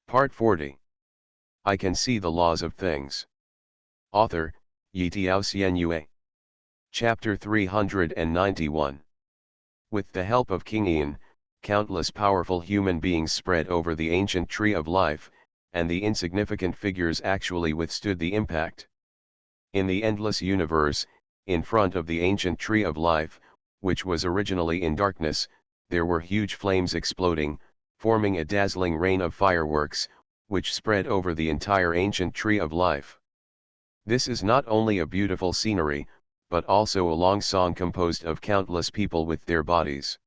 Part 40. I can see the laws of things. Author, Yitiao Xuanhuan. Chapter 391. With the help of King Ian, countless powerful human beings spread over the ancient tree of life, and the insignificant figures actually withstood the impact. In the endless universe, in front of the ancient tree of life, which was originally in darkness, there were huge flames exploding, forming a dazzling rain of fireworks, which spread over the entire ancient tree of life. This is not only a beautiful scenery, but also a long song composed of countless people with their bodies.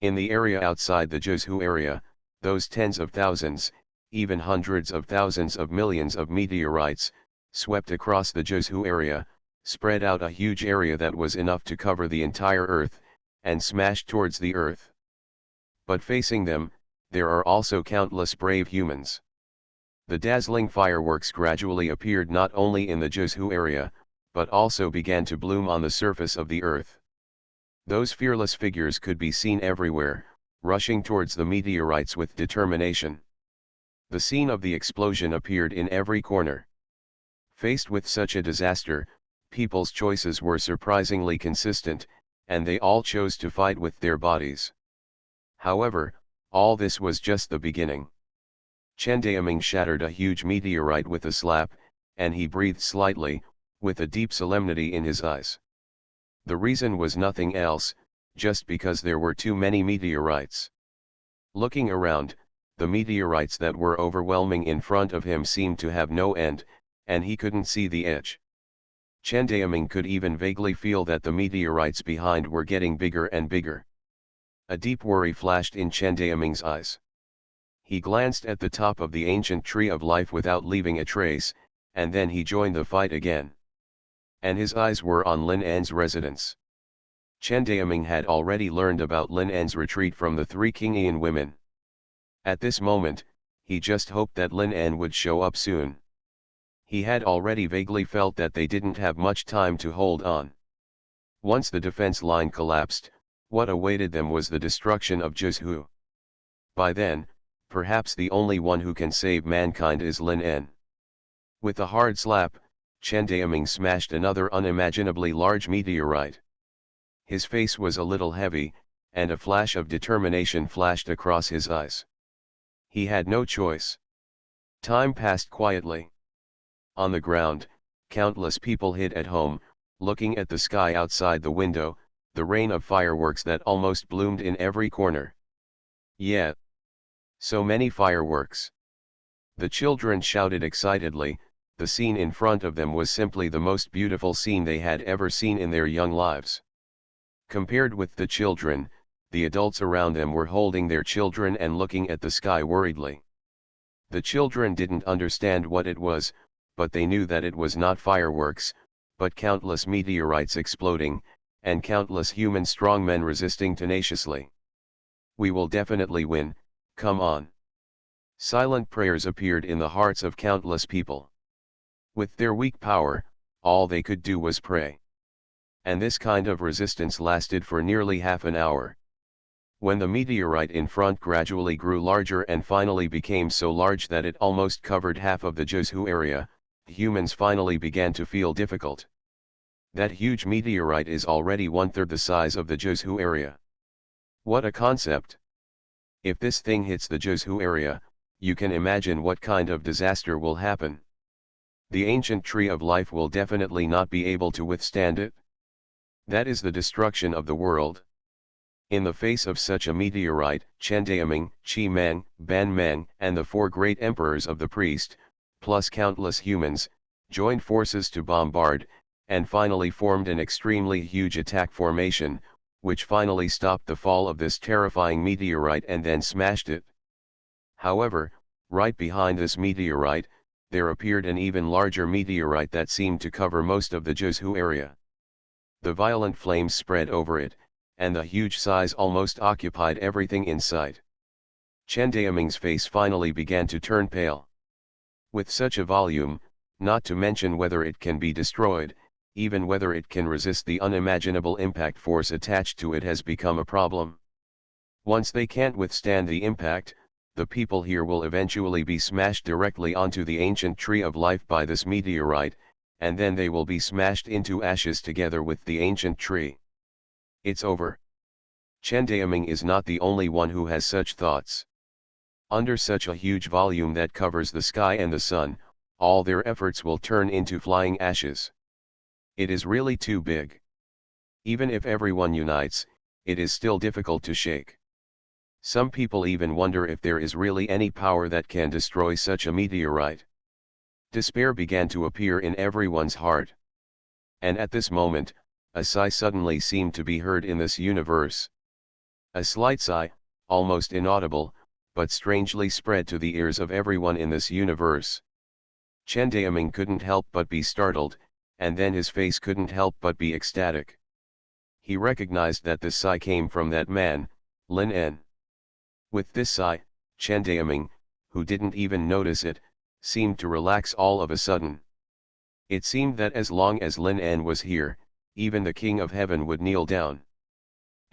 In the area outside the Zhuzhu area, those tens of thousands, even hundreds of thousands of millions of meteorites, swept across the Zhuzhu area, spread out a huge area that was enough to cover the entire Earth, and smashed towards the Earth. But facing them, there are also countless brave humans. The dazzling fireworks gradually appeared not only in the Zhuzhu area, but also began to bloom on the surface of the Earth. Those fearless figures could be seen everywhere, rushing towards the meteorites with determination. The scene of the explosion appeared in every corner. Faced with such a disaster, people's choices were surprisingly consistent, and they all chose to fight with their bodies. However, all this was just the beginning. Chen Daoming shattered a huge meteorite with a slap, and he breathed slightly, with a deep solemnity in his eyes. The reason was nothing else, just because there were too many meteorites. Looking around, the meteorites that were overwhelming in front of him seemed to have no end, and he couldn't see the edge. Chen Daoming could even vaguely feel that the meteorites behind were getting bigger and bigger. A deep worry flashed in Chen Daoming's eyes. He glanced at the top of the ancient tree of life without leaving a trace, and then he joined the fight again. And his eyes were on Lin An's residence. Chen Daoming had already learned about Lin An's retreat from the three King Ian women. At this moment, he just hoped that Lin An would show up soon. He had already vaguely felt that they didn't have much time to hold on. Once the defense line collapsed, what awaited them was the destruction of Zhuzhu. By then, perhaps the only one who can save mankind is Lin An. With a hard slap, Chen Daoming smashed another unimaginably large meteorite. His face was a little heavy, and a flash of determination flashed across his eyes. He had no choice. Time passed quietly. On the ground, countless people hid at home, looking at the sky outside the window, the rain of fireworks that almost bloomed in every corner. Yeah! So many fireworks! The children shouted excitedly. The scene in front of them was simply the most beautiful scene they had ever seen in their young lives. Compared with the children, the adults around them were holding their children and looking at the sky worriedly. The children didn't understand what it was, but they knew that it was not fireworks, but countless meteorites exploding, and countless human strongmen resisting tenaciously. We will definitely win, come on. Silent prayers appeared in the hearts of countless people. With their weak power, all they could do was pray. And this kind of resistance lasted for nearly half an hour. When the meteorite in front gradually grew larger and finally became so large that it almost covered half of the Zhuzhu area, humans finally began to feel difficult. That huge meteorite is already 1/3 the size of the Zhuzhu area. What a concept! If this thing hits the Zhuzhu area, you can imagine what kind of disaster will happen. The ancient tree of life will definitely not be able to withstand it. That is the destruction of the world. In the face of such a meteorite, Chen Daoming, Qi Mang, Ban Meng, and the 4 great emperors of the priest, plus countless humans, joined forces to bombard, and finally formed an extremely huge attack formation, which finally stopped the fall of this terrifying meteorite and then smashed it. However, right behind this meteorite, there appeared an even larger meteorite that seemed to cover most of the Zhuzhu area. The violent flames spread over it, and the huge size almost occupied everything in sight. Chen Daoming's face finally began to turn pale. With such a volume, not to mention whether it can be destroyed, even whether it can resist the unimaginable impact force attached to it has become a problem. Once they can't withstand the impact, the people here will eventually be smashed directly onto the ancient tree of life by this meteorite, and then they will be smashed into ashes together with the ancient tree. It's over. Chen Daoming is not the only one who has such thoughts. Under such a huge volume that covers the sky and the sun, all their efforts will turn into flying ashes. It is really too big. Even if everyone unites, it is still difficult to shake. Some people even wonder if there is really any power that can destroy such a meteorite. Despair began to appear in everyone's heart. And at this moment, a sigh suddenly seemed to be heard in this universe. A slight sigh, almost inaudible, but strangely spread to the ears of everyone in this universe. Chen Daoming couldn't help but be startled, and then his face couldn't help but be ecstatic. He recognized that this sigh came from that man, Lin En. With this sigh, Chen Daoming, who didn't even notice it, seemed to relax all of a sudden. It seemed that as long as Lin En was here, even the King of Heaven would kneel down.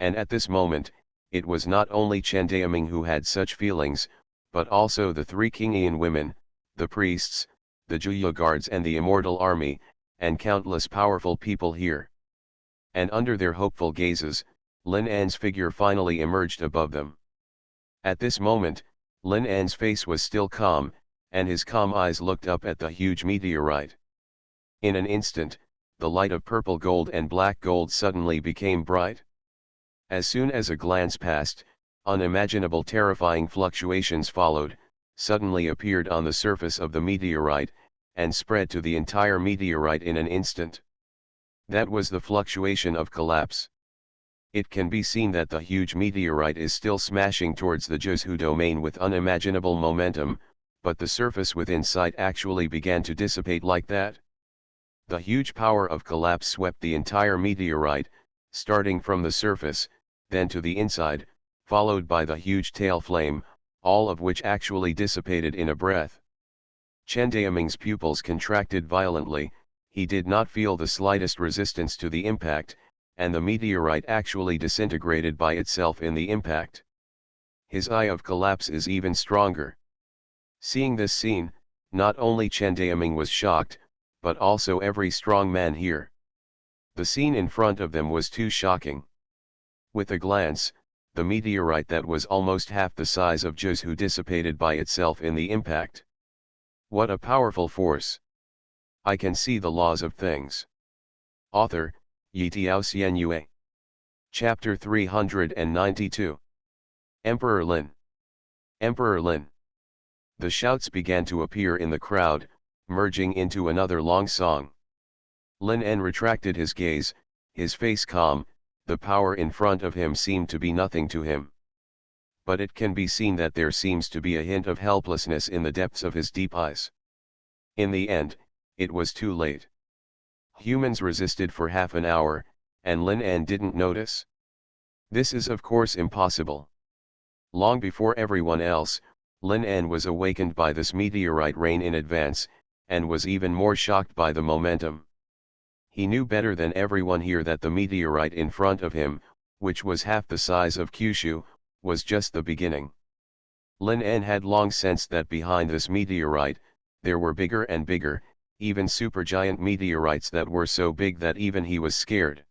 And at this moment, it was not only Chen Daoming who had such feelings, but also the three Kingian women, the priests, the Juya guards and the immortal army, and countless powerful people here. And under their hopeful gazes, Lin En's figure finally emerged above them. At this moment, Lin En's face was still calm, and his calm eyes looked up at the huge meteorite. In an instant, the light of purple gold and black gold suddenly became bright. As soon as a glance passed, unimaginable terrifying fluctuations followed, suddenly appeared on the surface of the meteorite, and spread to the entire meteorite in an instant. That was the fluctuation of collapse. It can be seen that the huge meteorite is still smashing towards the Zhu domain with unimaginable momentum, but the surface within sight actually began to dissipate like that. The huge power of collapse swept the entire meteorite, starting from the surface, then to the inside, followed by the huge tail flame, all of which actually dissipated in a breath. Chen Daoming's pupils contracted violently. He did not feel the slightest resistance to the impact, and the meteorite actually disintegrated by itself in the impact. His eye of collapse is even stronger. Seeing this scene, not only Chen Daoming was shocked, but also every strong man here. The scene in front of them was too shocking. With a glance, the meteorite that was almost half the size of Zhu dissipated by itself in the impact. What a powerful force! I can see the laws of things. Author, Yitiao Xuanhuan. Chapter 392. Emperor Lin. Emperor Lin. The shouts began to appear in the crowd, merging into another long song. Lin En retracted his gaze, his face calm. The power in front of him seemed to be nothing to him. But it can be seen that there seems to be a hint of helplessness in the depths of his deep eyes. In the end, it was too late. Humans resisted for half an hour, and Lin En didn't notice. This is of course impossible. Long before everyone else, Lin En was awakened by this meteorite rain in advance, and was even more shocked by the momentum. He knew better than everyone here that the meteorite in front of him, which was half the size of Kyushu, was just the beginning. Lin En had long sensed that behind this meteorite, there were bigger and bigger, even supergiant meteorites that were so big that even he was scared.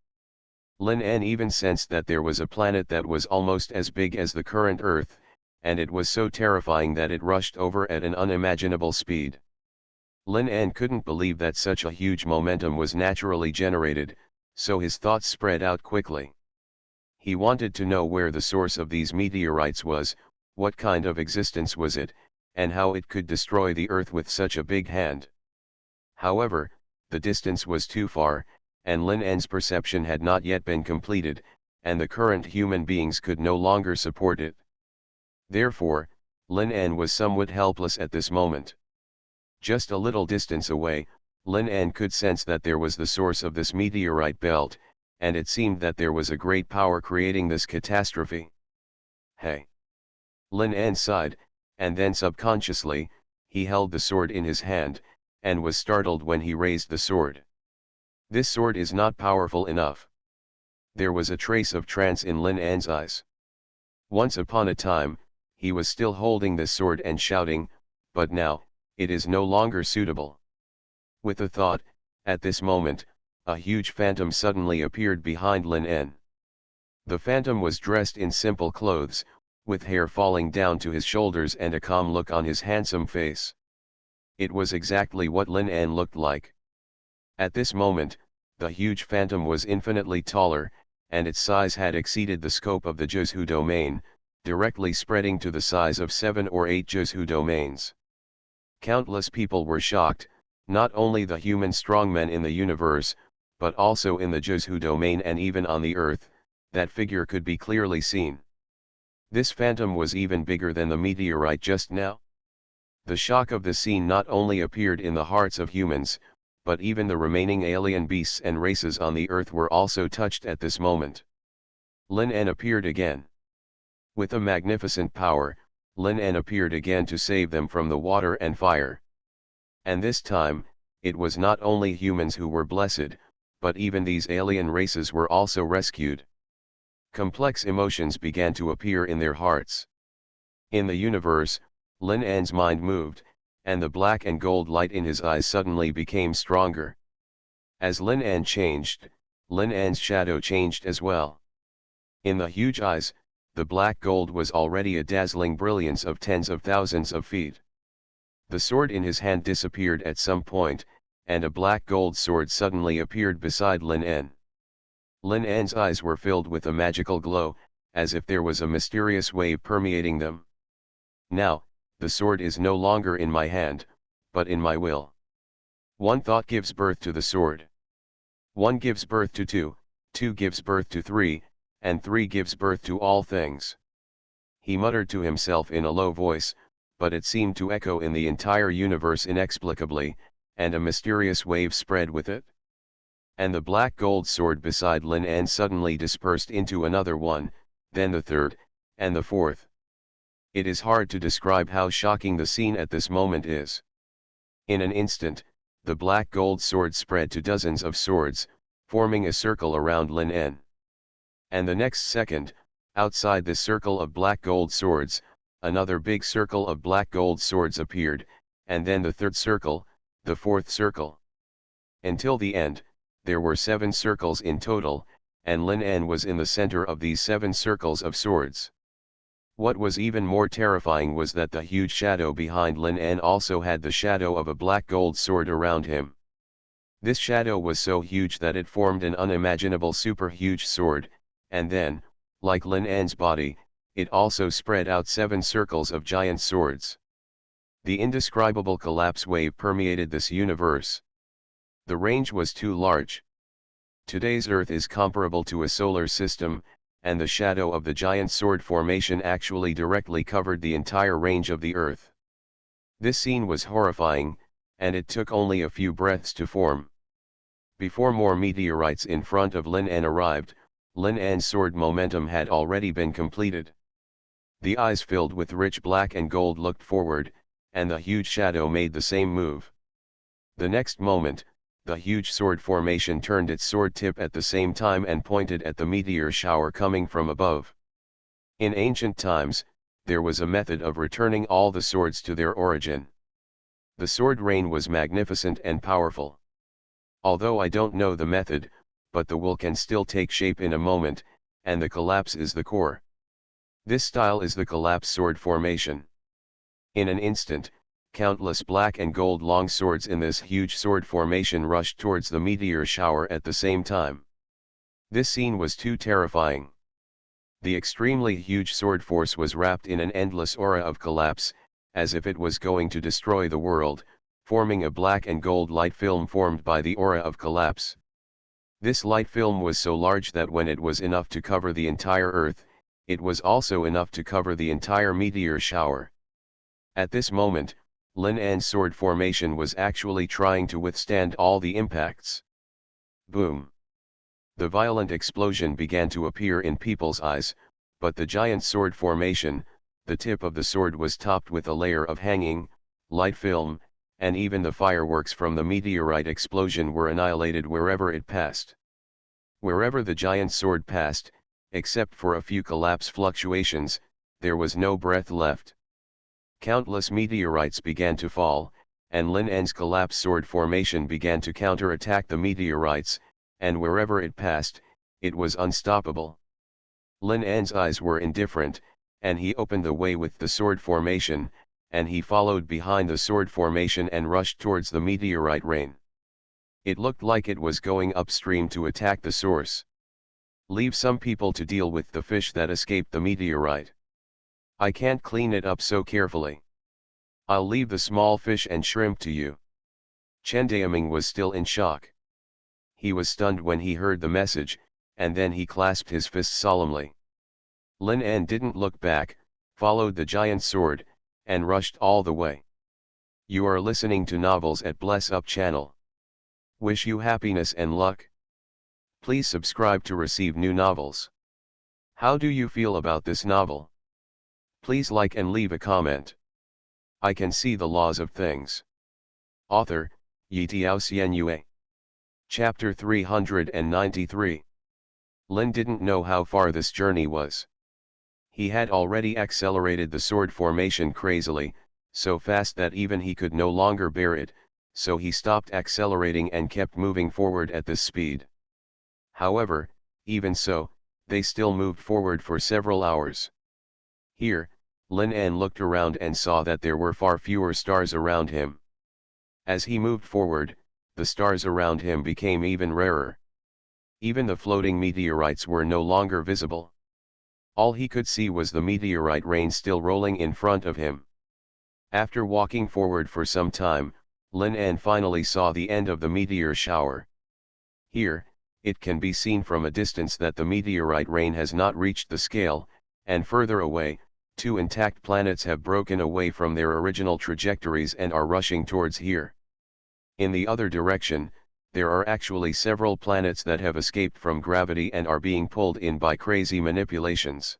Lin En even sensed that there was a planet that was almost as big as the current Earth, and it was so terrifying that it rushed over at an unimaginable speed. Lin En couldn't believe that such a huge momentum was naturally generated, so his thoughts spread out quickly. He wanted to know where the source of these meteorites was, what kind of existence was it, and how it could destroy the Earth with such a big hand. However, the distance was too far, and Lin En's perception had not yet been completed, and the current human beings could no longer support it. Therefore, Lin En was somewhat helpless at this moment. Just a little distance away, Lin En could sense that there was the source of this meteorite belt, and it seemed that there was a great power creating this catastrophe. Hey! Lin En sighed, and then subconsciously, he held the sword in his hand, and was startled when he raised the sword. This sword is not powerful enough. There was a trace of trance in Lin En's eyes. Once upon a time, he was still holding this sword and shouting, "But now, it is no longer suitable." With a thought, at this moment, a huge phantom suddenly appeared behind Lin En. The phantom was dressed in simple clothes, with hair falling down to his shoulders and a calm look on his handsome face. It was exactly what Lin En looked like. At this moment, the huge phantom was infinitely taller, and its size had exceeded the scope of the Zhu domain, directly spreading to the size of 7 or 8 Zhu domains. Countless people were shocked, not only the human strongmen in the universe, but also in the Zhu domain and even on the earth, that figure could be clearly seen. This phantom was even bigger than the meteorite just now. The shock of the scene not only appeared in the hearts of humans, but even the remaining alien beasts and races on the earth were also touched at this moment. Lin En appeared again. With a magnificent power, Lin En appeared again to save them from the water and fire. And this time, it was not only humans who were blessed, but even these alien races were also rescued. Complex emotions began to appear in their hearts. In the universe, Lin En's mind moved, and the black and gold light in his eyes suddenly became stronger. As Lin En changed, Lin En's shadow changed as well. In the huge eyes, the black gold was already a dazzling brilliance of tens of thousands of feet. The sword in his hand disappeared at some point, and a black gold sword suddenly appeared beside Lin En. Lin En's eyes were filled with a magical glow, as if there was a mysterious wave permeating them. Now, the sword is no longer in my hand, but in my will. One thought gives birth to the sword. One gives birth to two, two gives birth to three, and three gives birth to all things. He muttered to himself in a low voice, but it seemed to echo in the entire universe inexplicably, and a mysterious wave spread with it. And the black gold sword beside Lin En suddenly dispersed into another one, then the third, and the fourth. It is hard to describe how shocking the scene at this moment is. In an instant, the black gold sword spread to dozens of swords, forming a circle around Lin En. And the next second, outside this circle of black gold swords, another big circle of black gold swords appeared, and then the third circle, the fourth circle. Until the end, there were 7 circles in total, and Lin En was in the center of these 7 circles of swords. What was even more terrifying was that the huge shadow behind Lin En also had the shadow of a black gold sword around him. This shadow was so huge that it formed an unimaginable super huge sword, and then, like Lin En's body, it also spread out 7 circles of giant swords. The indescribable collapse wave permeated this universe. The range was too large. Today's Earth is comparable to a solar system, and the shadow of the giant sword formation actually directly covered the entire range of the Earth. This scene was horrifying, and it took only a few breaths to form. Before more meteorites in front of Lin En arrived, Lin En's sword momentum had already been completed. The eyes filled with rich black and gold looked forward, and the huge shadow made the same move. The next moment, the huge sword formation turned its sword tip at the same time and pointed at the meteor shower coming from above. In ancient times, there was a method of returning all the swords to their origin. The sword rain was magnificent and powerful. Although I don't know the method, but the will can still take shape in a moment, and the collapse is the core. This style is the collapse sword formation. In an instant, countless black and gold long swords in this huge sword formation rushed towards the meteor shower at the same time. This scene was too terrifying. The extremely huge sword force was wrapped in an endless aura of collapse, as if it was going to destroy the world, forming a black and gold light film formed by the aura of collapse. This light film was so large that when it was enough to cover the entire Earth, it was also enough to cover the entire meteor shower. At this moment, Lin En's sword formation was actually trying to withstand all the impacts. Boom! The violent explosion began to appear in people's eyes, but the giant sword formation, the tip of the sword was topped with a layer of hanging, light film, and even the fireworks from the meteorite explosion were annihilated wherever it passed. Wherever the giant sword passed, except for a few collapse fluctuations, there was no breath left. Countless meteorites began to fall, and Lin En's collapse sword formation began to counter-attack the meteorites, and wherever it passed, it was unstoppable. Lin En's eyes were indifferent, and he opened the way with the sword formation, and he followed behind the sword formation and rushed towards the meteorite rain. It looked like it was going upstream to attack the source. Leave some people to deal with the fish that escaped the meteorite. I can't clean it up so carefully. I'll leave the small fish and shrimp to you. Chen Daoming was still in shock. He was stunned when he heard the message, and then he clasped his fists solemnly. Lin En didn't look back, followed the giant sword, and rushed all the way. You are listening to Novels at Bless Up channel. Wish you happiness and luck. Please subscribe to receive new novels. How do you feel about this novel? Please like and leave a comment. I can see the laws of things. Author, Yitiao Xuanhuan. Chapter 393. Lin didn't know how far this journey was. He had already accelerated the sword formation crazily, so fast that even he could no longer bear it, so he stopped accelerating and kept moving forward at this speed. However, even so, they still moved forward for several hours. Here, Lin En looked around and saw that there were far fewer stars around him. As he moved forward, the stars around him became even rarer. Even the floating meteorites were no longer visible. All he could see was the meteorite rain still rolling in front of him. After walking forward for some time, Lin En finally saw the end of the meteor shower. Here, it can be seen from a distance that the meteorite rain has not reached the scale, and further away, two intact planets have broken away from their original trajectories and are rushing towards here. In the other direction, there are actually several planets that have escaped from gravity and are being pulled in by crazy manipulations.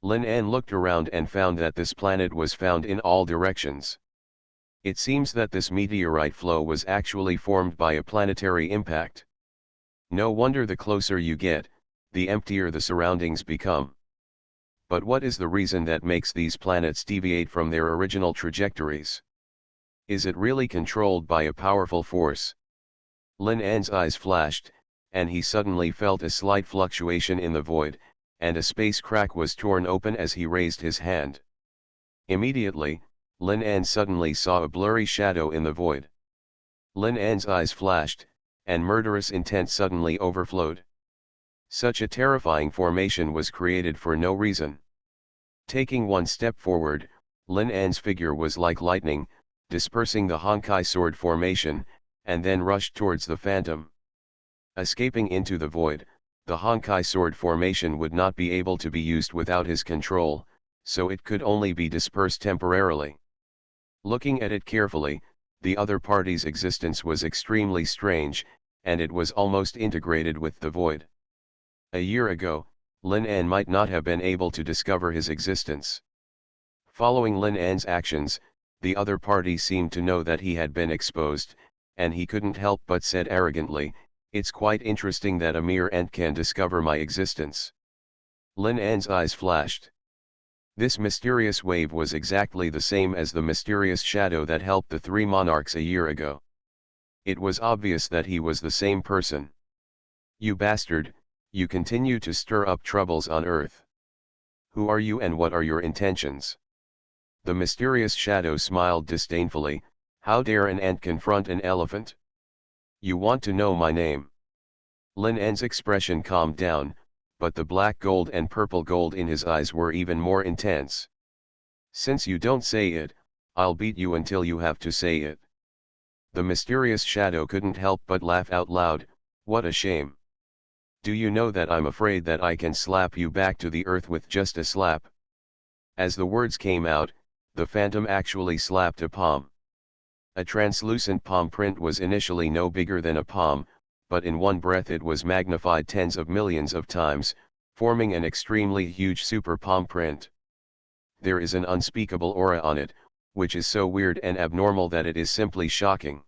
Lin En looked around and found that this planet was found in all directions. It seems that this meteorite flow was actually formed by a planetary impact. No wonder the closer you get, the emptier the surroundings become. But what is the reason that makes these planets deviate from their original trajectories? Is it really controlled by a powerful force? Lin En's eyes flashed, and he suddenly felt a slight fluctuation in the void, and a space crack was torn open as he raised his hand. Immediately, Lin En suddenly saw a blurry shadow in the void. Lin En's eyes flashed, and murderous intent suddenly overflowed. Such a terrifying formation was created for no reason. Taking one step forward, Lin En's figure was like lightning, dispersing the Honkai sword formation, and then rushed towards the phantom. Escaping into the void, the Honkai sword formation would not be able to be used without his control, so it could only be dispersed temporarily. Looking at it carefully, the other party's existence was extremely strange, and it was almost integrated with the void. A year ago, Lin En might not have been able to discover his existence. Following Lin En's actions, the other party seemed to know that he had been exposed, and he couldn't help but said arrogantly, "It's quite interesting that a mere ant can discover my existence." Lin En's eyes flashed. This mysterious wave was exactly the same as the mysterious shadow that helped the three monarchs a year ago. It was obvious that he was the same person. "You bastard, you continue to stir up troubles on Earth. Who are you and what are your intentions?" The mysterious shadow smiled disdainfully. "How dare an ant confront an elephant? You want to know my name?" Lin En's expression calmed down, but the black gold and purple gold in his eyes were even more intense. "Since you don't say it, I'll beat you until you have to say it." The mysterious shadow couldn't help but laugh out loud. "What a shame. Do you know that I'm afraid that I can slap you back to the earth with just a slap?" As the words came out, the phantom actually slapped a palm. A translucent palm print was initially no bigger than a palm, but in one breath it was magnified tens of millions of times, forming an extremely huge super palm print. There is an unspeakable aura on it, which is so weird and abnormal that it is simply shocking.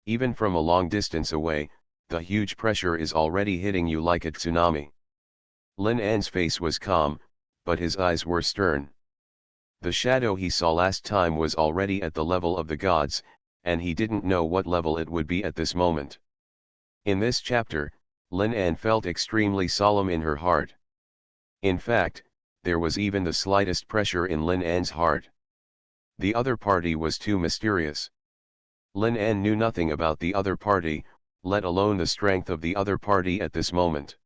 Even from a long distance away, the huge pressure is already hitting you like a tsunami. Lin En's face was calm, but his eyes were stern. The shadow he saw last time was already at the level of the gods, and he didn't know what level it would be at this moment. In this chapter, Lin An felt extremely solemn in her heart. In fact, there was even the slightest pressure in Lin An's heart. The other party was too mysterious. Lin An knew nothing about the other party, let alone the strength of the other party at this moment.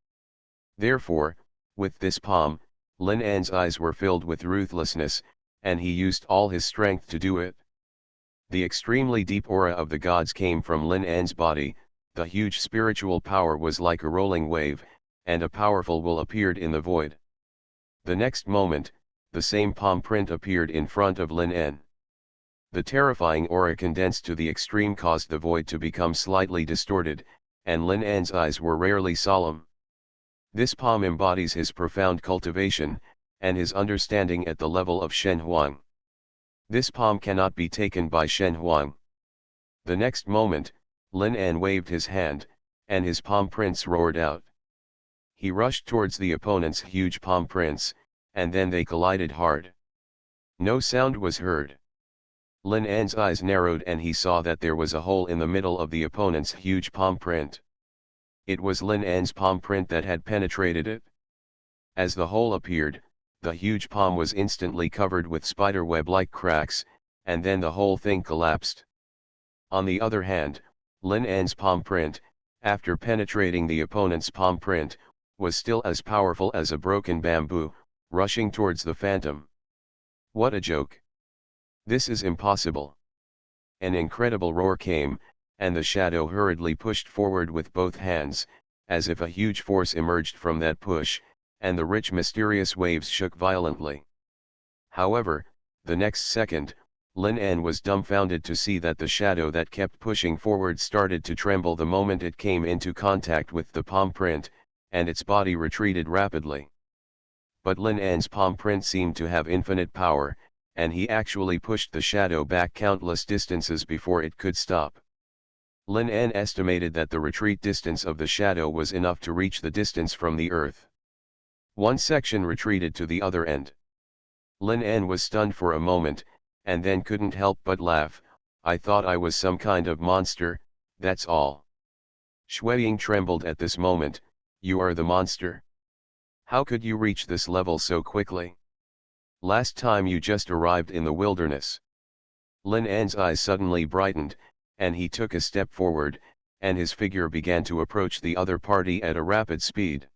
Therefore, with this palm, Lin An's eyes were filled with ruthlessness, and he used all his strength to do it. The extremely deep aura of the gods came from Lin An's body, the huge spiritual power was like a rolling wave, and a powerful will appeared in the void. The next moment, the same palm print appeared in front of Lin An. The terrifying aura condensed to the extreme caused the void to become slightly distorted, and Lin An's eyes were rarely solemn. This palm embodies his profound cultivation, and his understanding at the level of Xuanhuan. This palm cannot be taken by Xuanhuan. The next moment, Lin An waved his hand, and his palm prints roared out. He rushed towards the opponent's huge palm prints, and then they collided hard. No sound was heard. Lin An's eyes narrowed and he saw that there was a hole in the middle of the opponent's huge palm print. It was Lin An's palm print that had penetrated it. As the hole appeared, the huge palm was instantly covered with spiderweb-like cracks, and then the whole thing collapsed. On the other hand, Lin An's palm print, after penetrating the opponent's palm print, was still as powerful as a broken bamboo, rushing towards the phantom. What a joke! This is impossible. An incredible roar came, and the shadow hurriedly pushed forward with both hands, as if a huge force emerged from that push, and the rich mysterious waves shook violently. However, the next second, Lin An was dumbfounded to see that the shadow that kept pushing forward started to tremble the moment it came into contact with the palm print, and its body retreated rapidly. But Lin An's palm print seemed to have infinite power, and he actually pushed the shadow back countless distances before it could stop. Lin An estimated that the retreat distance of the shadow was enough to reach the distance from the earth. One section retreated to the other end. Lin An was stunned for a moment, and then couldn't help but laugh. I thought I was some kind of monster, that's all. Xueying trembled at this moment. You are the monster? How could you reach this level so quickly? Last time you just arrived in the wilderness. Lin An's eyes suddenly brightened, and he took a step forward, and his figure began to approach the other party at a rapid speed.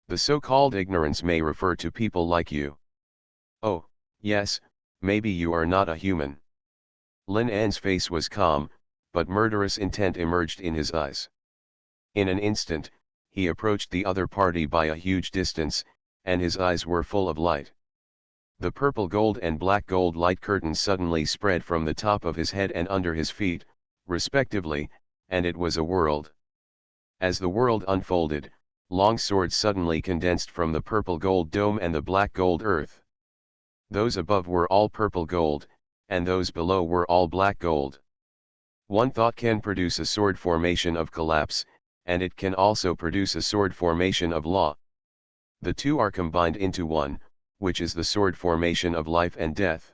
The so-called ignorance may refer to people like you. Oh, yes, maybe you are not a human. Lin An's face was calm, but murderous intent emerged in his eyes. In an instant, he approached the other party by a huge distance, and his eyes were full of light. The purple gold and black gold light curtains suddenly spread from the top of his head and under his feet, respectively, and it was a world. As the world unfolded, long swords suddenly condensed from the purple gold dome and the black gold earth. Those above were all purple gold, and those below were all black gold. One thought can produce a sword formation of collapse, and it can also produce a sword formation of law. The two are combined into one, which is the sword formation of life and death.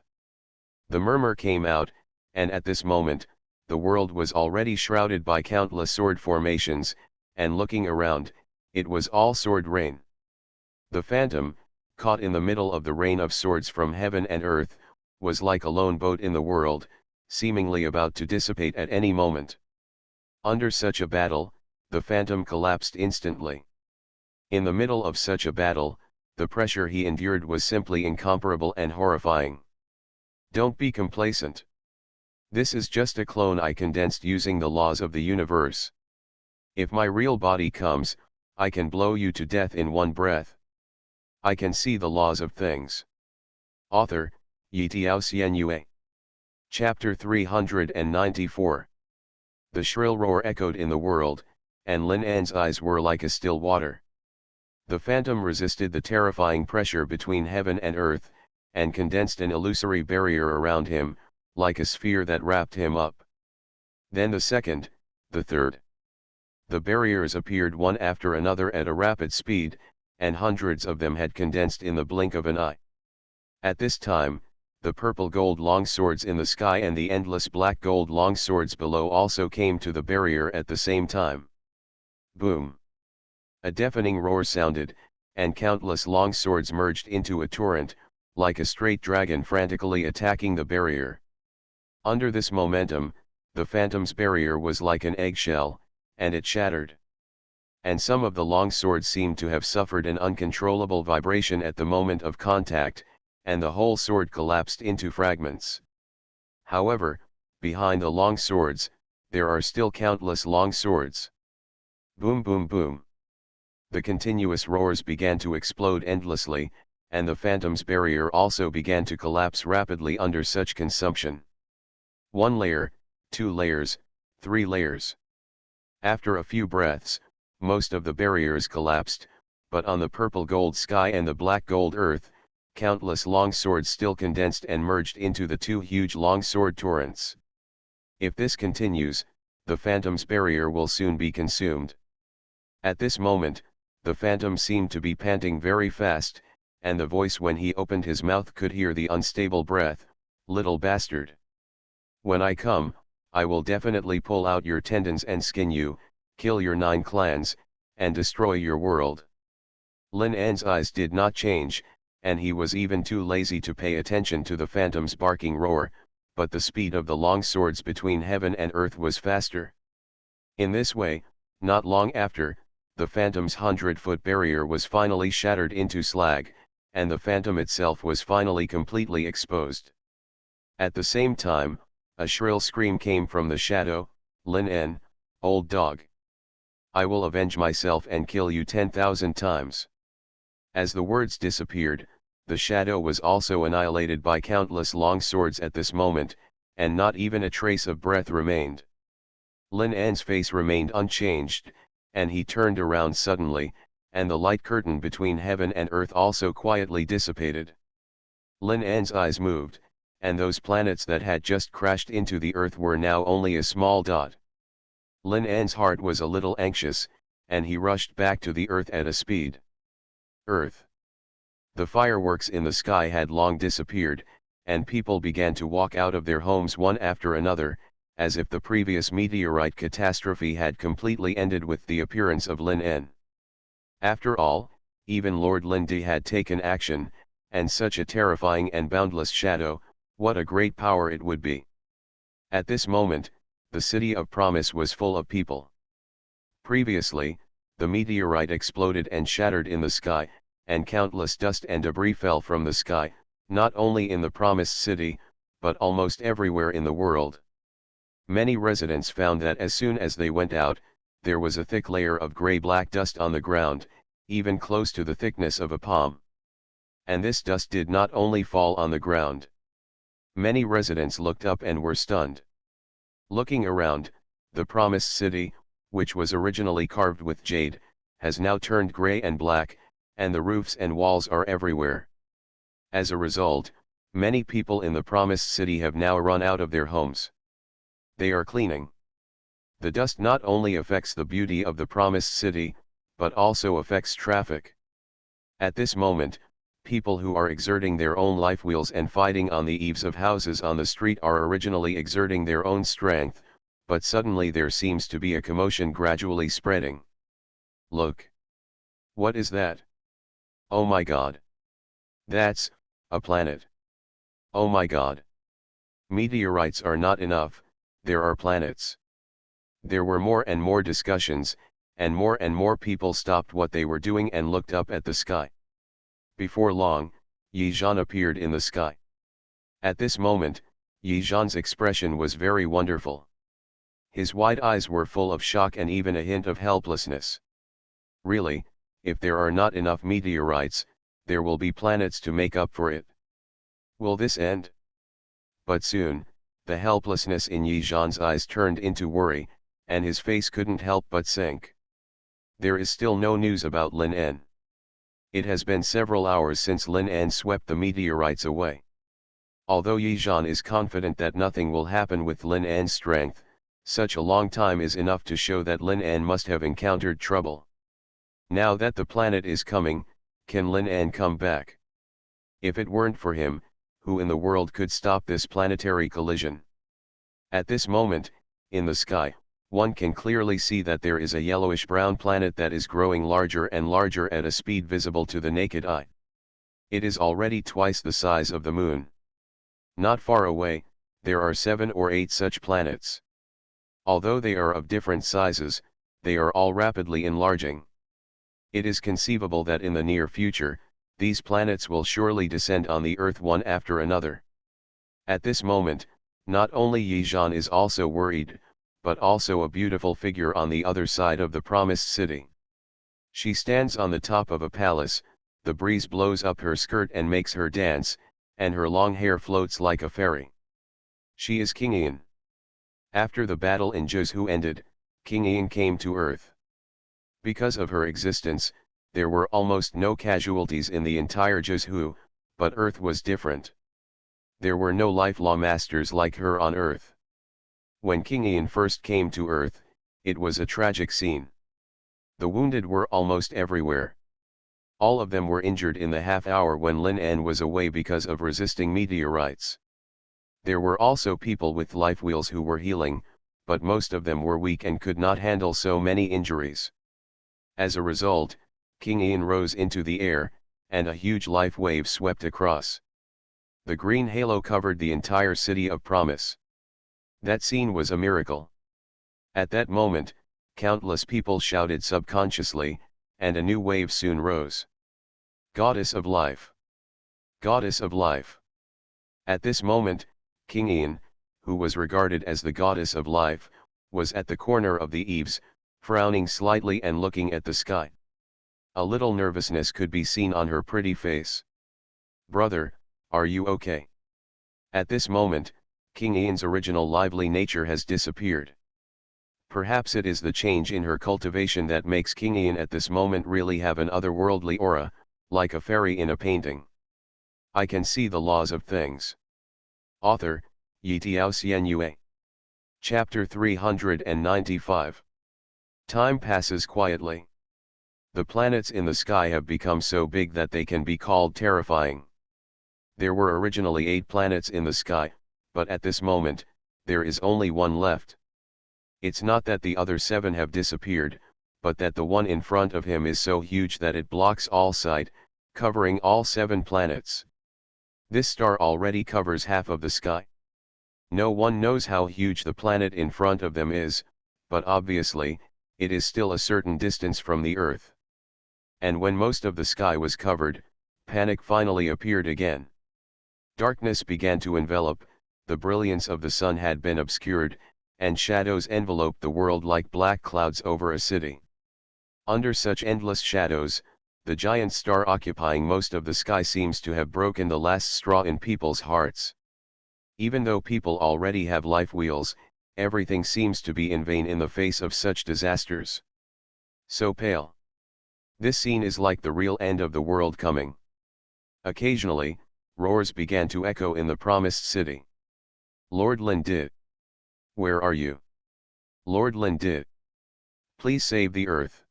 The murmur came out, and at this moment, the world was already shrouded by countless sword formations, and looking around, it was all sword rain. The phantom, caught in the middle of the rain of swords from heaven and earth, was like a lone boat in the world, seemingly about to dissipate at any moment. Under such a battle, the phantom collapsed instantly. In the middle of such a battle, the pressure he endured was simply incomparable and horrifying. Don't be complacent. This is just a clone I condensed using the laws of the universe. If my real body comes, I can blow you to death in one breath. I can see the laws of things. Author, Xuanhuan. Chapter 394. The shrill roar echoed in the world, and Lin An's eyes were like a still water. The phantom resisted the terrifying pressure between heaven and earth, and condensed an illusory barrier around him, like a sphere that wrapped him up. Then the second, the third. The barriers appeared one after another at a rapid speed, and hundreds of them had condensed in the blink of an eye. At this time, the purple gold longswords in the sky and the endless black gold longswords below also came to the barrier at the same time. Boom! A deafening roar sounded, and countless longswords merged into a torrent, like a straight dragon frantically attacking the barrier. Under this momentum, the Phantom's barrier was like an eggshell, and it shattered. And some of the longswords seemed to have suffered an uncontrollable vibration at the moment of contact, and the whole sword collapsed into fragments. However, behind the long swords, there are still countless long swords. Boom boom boom. The continuous roars began to explode endlessly, and the Phantom's barrier also began to collapse rapidly under such consumption. 1 layer, 2 layers, 3 layers. After a few breaths, most of the barriers collapsed, but on the purple gold sky and the black gold earth, countless long swords still condensed and merged into the 2 huge long sword torrents. If this continues, the Phantom's barrier will soon be consumed. At this moment, the Phantom seemed to be panting very fast, and the voice when he opened his mouth could hear the unstable breath, "Little bastard. When I come, I will definitely pull out your tendons and skin you, kill your 9 clans, and destroy your world." Lin An's eyes did not change, and he was even too lazy to pay attention to the Phantom's barking roar, but the speed of the long swords between heaven and earth was faster. In this way, not long after, the Phantom's 100-foot barrier was finally shattered into slag, and the Phantom itself was finally completely exposed. At the same time, a shrill scream came from the shadow, "Lin En, old dog. I will avenge myself and kill you 10,000 times." As the words disappeared, the shadow was also annihilated by countless long swords at this moment, and not even a trace of breath remained. Lin An's face remained unchanged, and he turned around suddenly, and the light curtain between heaven and earth also quietly dissipated. Lin An's eyes moved, and those planets that had just crashed into the earth were now only a small dot. Lin An's heart was a little anxious, and he rushed back to the earth at a speed. Earth. The fireworks in the sky had long disappeared, and people began to walk out of their homes one after another, as if the previous meteorite catastrophe had completely ended with the appearance of Lin En. After all, even Lord Lin Di had taken action, and such a terrifying and boundless shadow, what a great power it would be. At this moment, the city of promise was full of people. Previously, the meteorite exploded and shattered in the sky, and countless dust and debris fell from the sky, not only in the promised city, but almost everywhere in the world. Many residents found that as soon as they went out, there was a thick layer of gray-black dust on the ground, even close to the thickness of a palm. And this dust did not only fall on the ground. Many residents looked up and were stunned. Looking around, the promised city, which was originally carved with jade, has now turned gray and black, and the roofs and walls are everywhere. As a result, many people in the promised city have now run out of their homes. They are cleaning. The dust not only affects the beauty of the promised city, but also affects traffic. At this moment, people who are exerting their own life wheels and fighting on the eaves of houses on the street are originally exerting their own strength, but suddenly there seems to be a commotion gradually spreading. Look! What is that? Oh my God! That's a planet! Oh my God! Meteorites are not enough, there are planets. There were more and more discussions, and more people stopped what they were doing and looked up at the sky. Before long, Yi Zhan appeared in the sky. At this moment, Yi Zhan's expression was very wonderful. His wide eyes were full of shock and even a hint of helplessness. Really, if there are not enough meteorites, there will be planets to make up for it. Will this end? But soon, the helplessness in Yi Zhan's eyes turned into worry, and his face couldn't help but sink. There is still no news about Lin En. It has been several hours since Lin En swept the meteorites away. Although Yi Zhan is confident that nothing will happen with Lin En's strength, such a long time is enough to show that Lin En must have encountered trouble. Now that the planet is coming, can Lin An come back? If it weren't for him, who in the world could stop this planetary collision? At this moment, in the sky, one can clearly see that there is a yellowish-brown planet that is growing larger and larger at a speed visible to the naked eye. It is already twice the size of the Moon. Not far away, there are 7 or 8 such planets. Although they are of different sizes, they are all rapidly enlarging. It is conceivable that in the near future, these planets will surely descend on the Earth one after another. At this moment, not only Yi Zhan is also worried, but also a beautiful figure on the other side of the promised city. She stands on the top of a palace, the breeze blows up her skirt and makes her dance, and her long hair floats like a fairy. She is King Ian. After the battle in Zhuzhou ended, King Ian came to Earth. Because of her existence, there were almost no casualties in the entire Zhuzhou, but Earth was different. There were no life-law masters like her on Earth. When King Ian first came to Earth, it was a tragic scene. The wounded were almost everywhere. All of them were injured in the half hour when Lin An was away because of resisting meteorites. There were also people with life wheels who were healing, but most of them were weak and could not handle so many injuries. As a result, King Ian rose into the air, and a huge life wave swept across. The green halo covered the entire city of Promise. That scene was a miracle. At that moment, countless people shouted subconsciously, and a new wave soon rose. Goddess of Life! Goddess of Life! At this moment, King Ian, who was regarded as the Goddess of Life, was at the corner of the eaves, frowning slightly and looking at the sky. A little nervousness could be seen on her pretty face. "Brother, are you okay?" At this moment, King Ian's original lively nature has disappeared. Perhaps it is the change in her cultivation that makes King Ian at this moment really have an otherworldly aura, like a fairy in a painting. I can see the laws of things. Author, Yitiao Xuanhuan. Chapter 395. Time passes quietly. The planets in the sky have become so big that they can be called terrifying. There were originally 8 planets in the sky, but at this moment, there is only one left. It's not that the other 7 have disappeared, but that the one in front of him is so huge that it blocks all sight, covering all 7 planets. This star already covers half of the sky. No one knows how huge the planet in front of them is, but obviously, it is still a certain distance from the Earth. And when most of the sky was covered, panic finally appeared again. Darkness began to envelop, the brilliance of the sun had been obscured, and shadows enveloped the world like black clouds over a city. Under such endless shadows, the giant star occupying most of the sky seems to have broken the last straw in people's hearts. Even though people already have life wheels, everything seems to be in vain in the face of such disasters. So pale. This scene is like the real end of the world coming. Occasionally, roars began to echo in the promised city. "Lord Lin Di! Where are you? Lord Lin Di! Please save the Earth."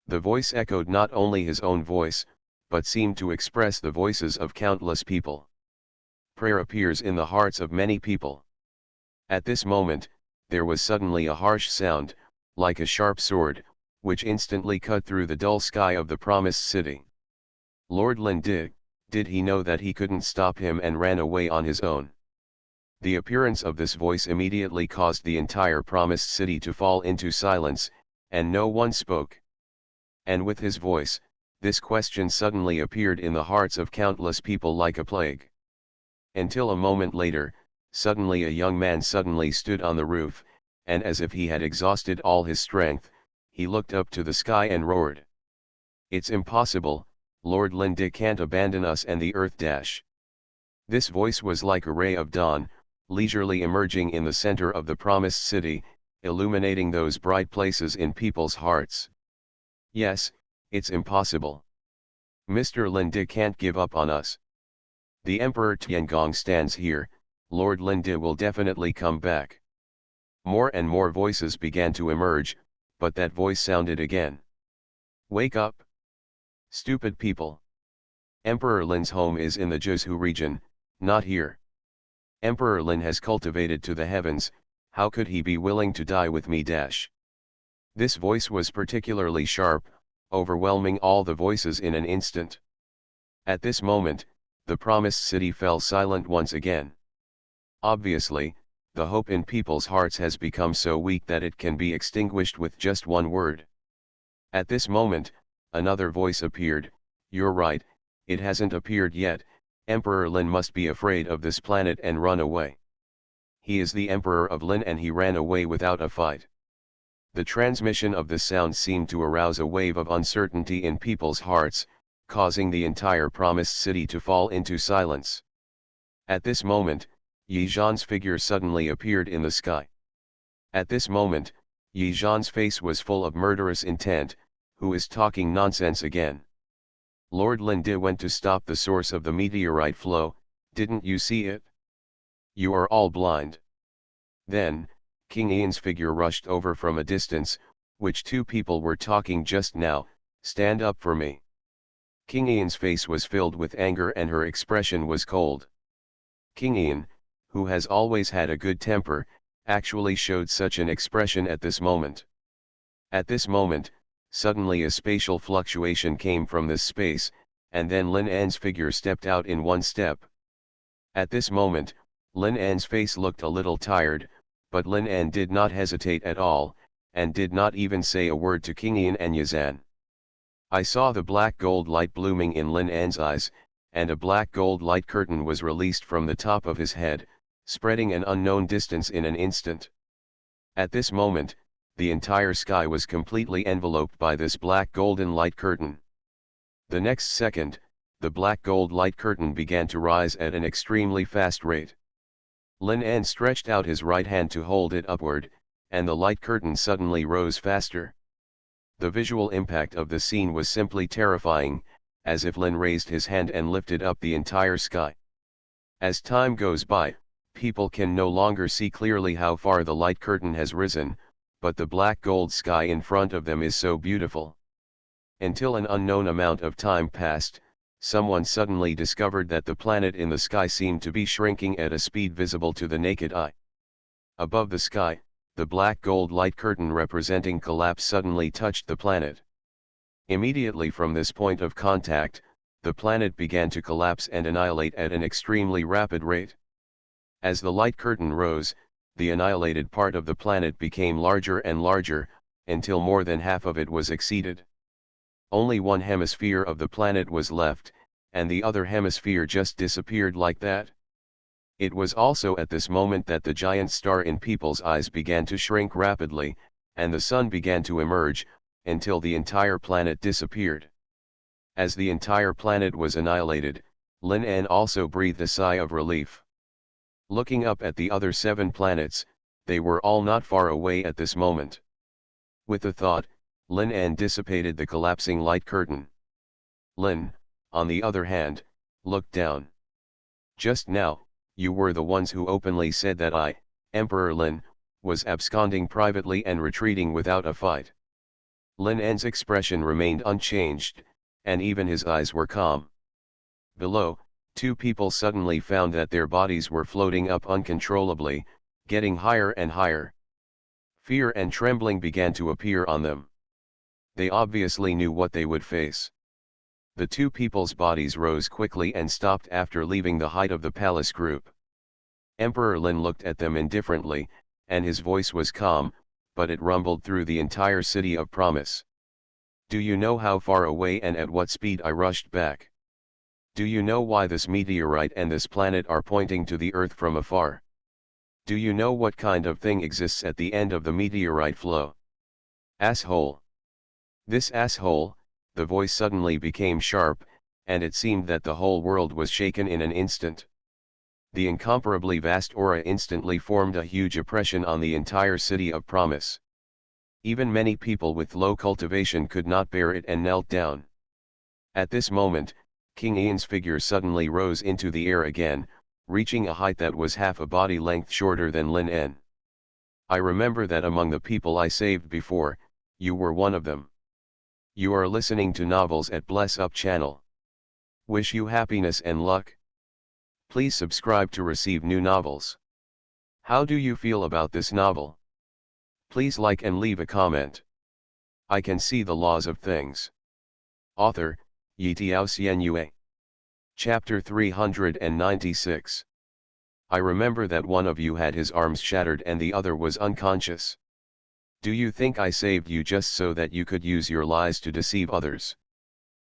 The voice echoed not only his own voice, but seemed to express the voices of countless people. Prayer appears in the hearts of many people. At this moment, there was suddenly a harsh sound, like a sharp sword, which instantly cut through the dull sky of the promised city. Lord Lin Di, did he know that he couldn't stop him and ran away on his own? The appearance of this voice immediately caused the entire promised city to fall into silence, and no one spoke. And with his voice, this question suddenly appeared in the hearts of countless people like a plague. Until a moment later, suddenly a young man suddenly stood on the roof, and as if he had exhausted all his strength, he looked up to the sky and roared. "It's impossible, Lord Lin Di can't abandon us and the Earth dash." This voice was like a ray of dawn, leisurely emerging in the center of the promised city, illuminating those bright places in people's hearts. "Yes, it's impossible. Mr. Lin Di can't give up on us. The Emperor Tiangong stands here, Lord Lin Di will definitely come back." More and more voices began to emerge, but that voice sounded again. Wake up! Stupid people! Emperor Lin's home is in the Jiuzhou region, not here. Emperor Lin has cultivated to the heavens, how could he be willing to die with me? This voice was particularly sharp, overwhelming all the voices in an instant. At this moment, the promised city fell silent once again. Obviously, the hope in people's hearts has become so weak that it can be extinguished with just one word. At this moment, another voice appeared. You're right, it hasn't appeared yet. Emperor Lin must be afraid of this planet and run away. He is the Emperor of Lin and he ran away without a fight. The transmission of this sound seemed to arouse a wave of uncertainty in people's hearts, causing the entire promised city to fall into silence. At this moment, Yi Zhan's figure suddenly appeared in the sky. At this moment, Yi Zhan's face was full of murderous intent. Who is talking nonsense again? Lord Lin Di went to stop the source of the meteorite flow, didn't you see it? You are all blind. Then, King Ian's figure rushed over from a distance. Which two people were talking just now? Stand up for me. King Ian's face was filled with anger and her expression was cold. King Ian, who has always had a good temper, actually showed such an expression at this moment. At this moment, suddenly a spatial fluctuation came from this space, and then Lin An's figure stepped out in one step. At this moment, Lin An's face looked a little tired, but Lin An did not hesitate at all, and did not even say a word to King Ian and Yazan. I saw the black gold light blooming in Lin An's eyes, and a black gold light curtain was released from the top of his head, spreading an unknown distance in an instant. At this moment, the entire sky was completely enveloped by this black golden light curtain. The next second, the black gold light curtain began to rise at an extremely fast rate. Lin An stretched out his right hand to hold it upward, and the light curtain suddenly rose faster. The visual impact of the scene was simply terrifying, as if Lin raised his hand and lifted up the entire sky. As time goes by, people can no longer see clearly how far the light curtain has risen, but the black gold sky in front of them is so beautiful. Until an unknown amount of time passed, someone suddenly discovered that the planet in the sky seemed to be shrinking at a speed visible to the naked eye. Above the sky, the black gold light curtain representing collapse suddenly touched the planet. Immediately from this point of contact, the planet began to collapse and annihilate at an extremely rapid rate. As the light curtain rose, the annihilated part of the planet became larger and larger, until more than half of it was exceeded. Only one hemisphere of the planet was left, and the other hemisphere just disappeared like that. It was also at this moment that the giant star in people's eyes began to shrink rapidly, and the sun began to emerge, until the entire planet disappeared. As the entire planet was annihilated, Lin An also breathed a sigh of relief. Looking up at the other 7 planets, they were all not far away at this moment. With the thought, Lin An dissipated the collapsing light curtain. Lin, on the other hand, looked down. Just now, you were the ones who openly said that I, Emperor Lin, was absconding privately and retreating without a fight. Lin An's expression remained unchanged, and even his eyes were calm. Below, 2 people suddenly found that their bodies were floating up uncontrollably, getting higher and higher. Fear and trembling began to appear on them. They obviously knew what they would face. The 2 people's bodies rose quickly and stopped after leaving the height of the palace group. Emperor Lin looked at them indifferently, and his voice was calm, but it rumbled through the entire city of promise. Do you know how far away and at what speed I rushed back? Do you know why this meteorite and this planet are pointing to the Earth from afar? Do you know what kind of thing exists at the end of the meteorite flow? Asshole. This asshole. The voice suddenly became sharp, and it seemed that the whole world was shaken in an instant. The incomparably vast aura instantly formed a huge oppression on the entire city of promise. Even many people with low cultivation could not bear it and knelt down. At this moment, King Ian's figure suddenly rose into the air again, reaching a height that was half a body length shorter than Lin En. I remember that among the people I saved before, you were one of them. You are listening to Novels at Bless Up channel. Wish you happiness and luck. Please subscribe to receive new novels. How do you feel about this novel? Please like and leave a comment. I Can See the Laws of Things. Author, Xuanhuan. Chapter 396. I remember that one of you had his arms shattered and the other was unconscious. Do you think I saved you just so that you could use your lies to deceive others?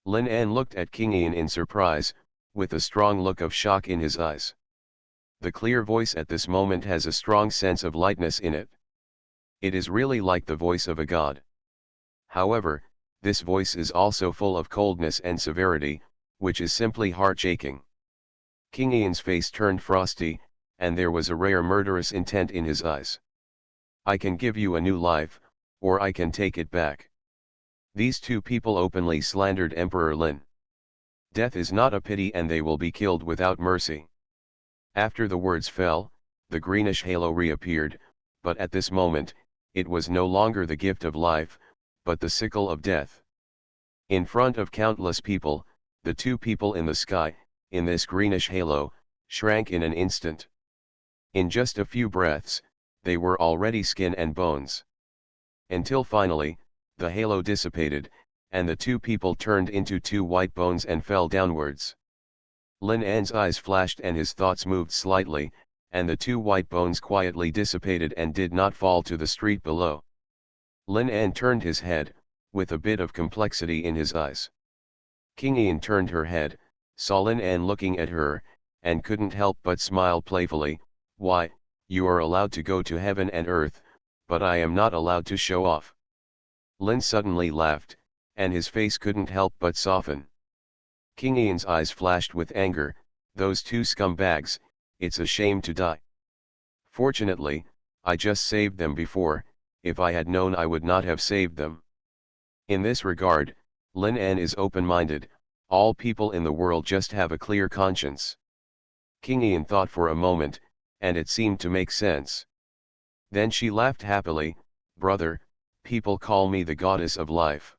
Lin An looked at King Ian in surprise, with a strong look of shock in his eyes. The clear voice at this moment has a strong sense of lightness in it. It is really like the voice of a god. However, this voice is also full of coldness and severity, which is simply heart-shaking. King Ian's face turned frosty, and there was a rare murderous intent in his eyes. I can give you a new life, or I can take it back. These two people openly slandered Emperor Lin. Death is not a pity and they will be killed without mercy. After the words fell, the greenish halo reappeared, but at this moment, it was no longer the gift of life, but the sickle of death. In front of countless people, the two people in the sky, in this greenish halo, shrank in an instant. In just a few breaths, they were already skin and bones. Until finally, the halo dissipated, and the two people turned into two white bones and fell downwards. Lin An's eyes flashed and his thoughts moved slightly, and the two white bones quietly dissipated and did not fall to the street below. Lin An turned his head, with a bit of complexity in his eyes. King Ian turned her head, saw Lin An looking at her, and couldn't help but smile playfully. Why, you are allowed to go to heaven and earth, but I am not allowed to show off. Lin suddenly laughed, and his face couldn't help but soften. King Ian's eyes flashed with anger. Those two scumbags, it's a shame to die. Fortunately, I just saved them before. If I had known I would not have saved them. In this regard, Lin An is open-minded. All people in the world just have a clear conscience. King Ian thought for a moment, and it seemed to make sense. Then she laughed happily. Brother, people call me the goddess of life.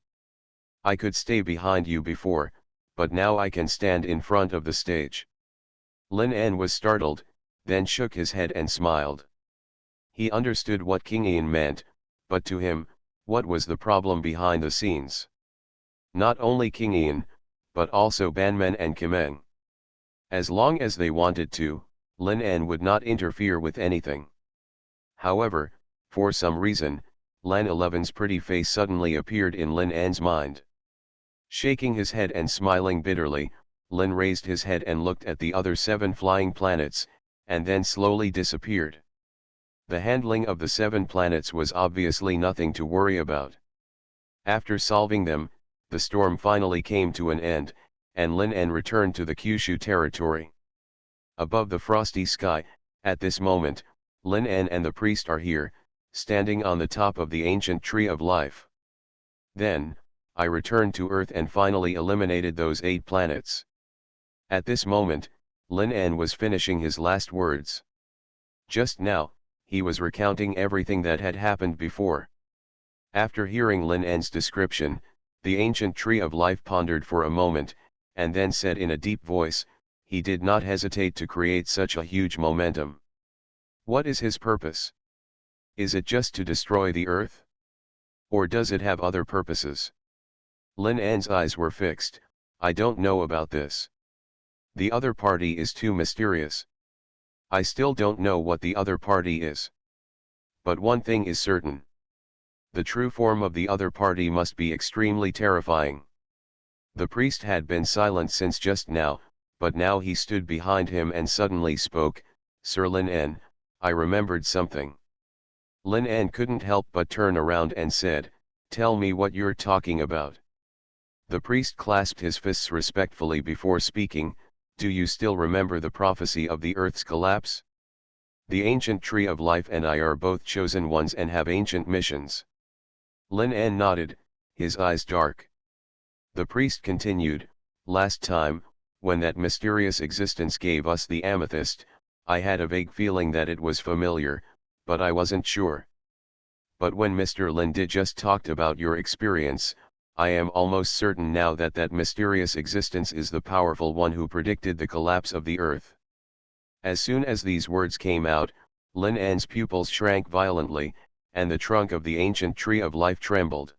I could stay behind you before, but now I can stand in front of the stage. Lin An was startled, then shook his head and smiled. He understood what King Ian meant, but to him, what was the problem behind the scenes? Not only King Ian, but also Banmen and Kimeng. As long as they wanted to, Lin An would not interfere with anything. However, for some reason, Lan 11's pretty face suddenly appeared in Lin An's mind. Shaking his head and smiling bitterly, Lin raised his head and looked at the other 7 flying planets, and then slowly disappeared. The handling of the 7 planets was obviously nothing to worry about. After solving them, the storm finally came to an end, and Lin An returned to the Kyushu territory. Above the frosty sky, at this moment, Lin An and the priest are here, standing on the top of the ancient tree of life. Then, I returned to Earth and finally eliminated those 8 planets. At this moment, Lin An was finishing his last words. Just now, he was recounting everything that had happened before. After hearing Lin An's description, the ancient tree of life pondered for a moment, and then said in a deep voice, he did not hesitate to create such a huge momentum. What is his purpose? Is it just to destroy the earth? Or does it have other purposes? Lin An's eyes were fixed. I don't know about this. The other party is too mysterious. I still don't know what the other party is. But one thing is certain. The true form of the other party must be extremely terrifying. The priest had been silent since just now, but now he stood behind him and suddenly spoke. Sir Lin An, I remembered something. Lin An couldn't help but turn around and said, tell me what you're talking about. The priest clasped his fists respectfully before speaking. Do you still remember the prophecy of the Earth's collapse? The ancient tree of life and I are both chosen ones and have ancient missions. Lin An nodded, his eyes dark. The priest continued, last time, when that mysterious existence gave us the amethyst, I had a vague feeling that it was familiar, but I wasn't sure. But when Mr. Lin did just talked about your experience, I am almost certain now that that mysterious existence is the powerful one who predicted the collapse of the earth. As soon as these words came out, Lin An's pupils shrank violently, and the trunk of the ancient tree of life trembled.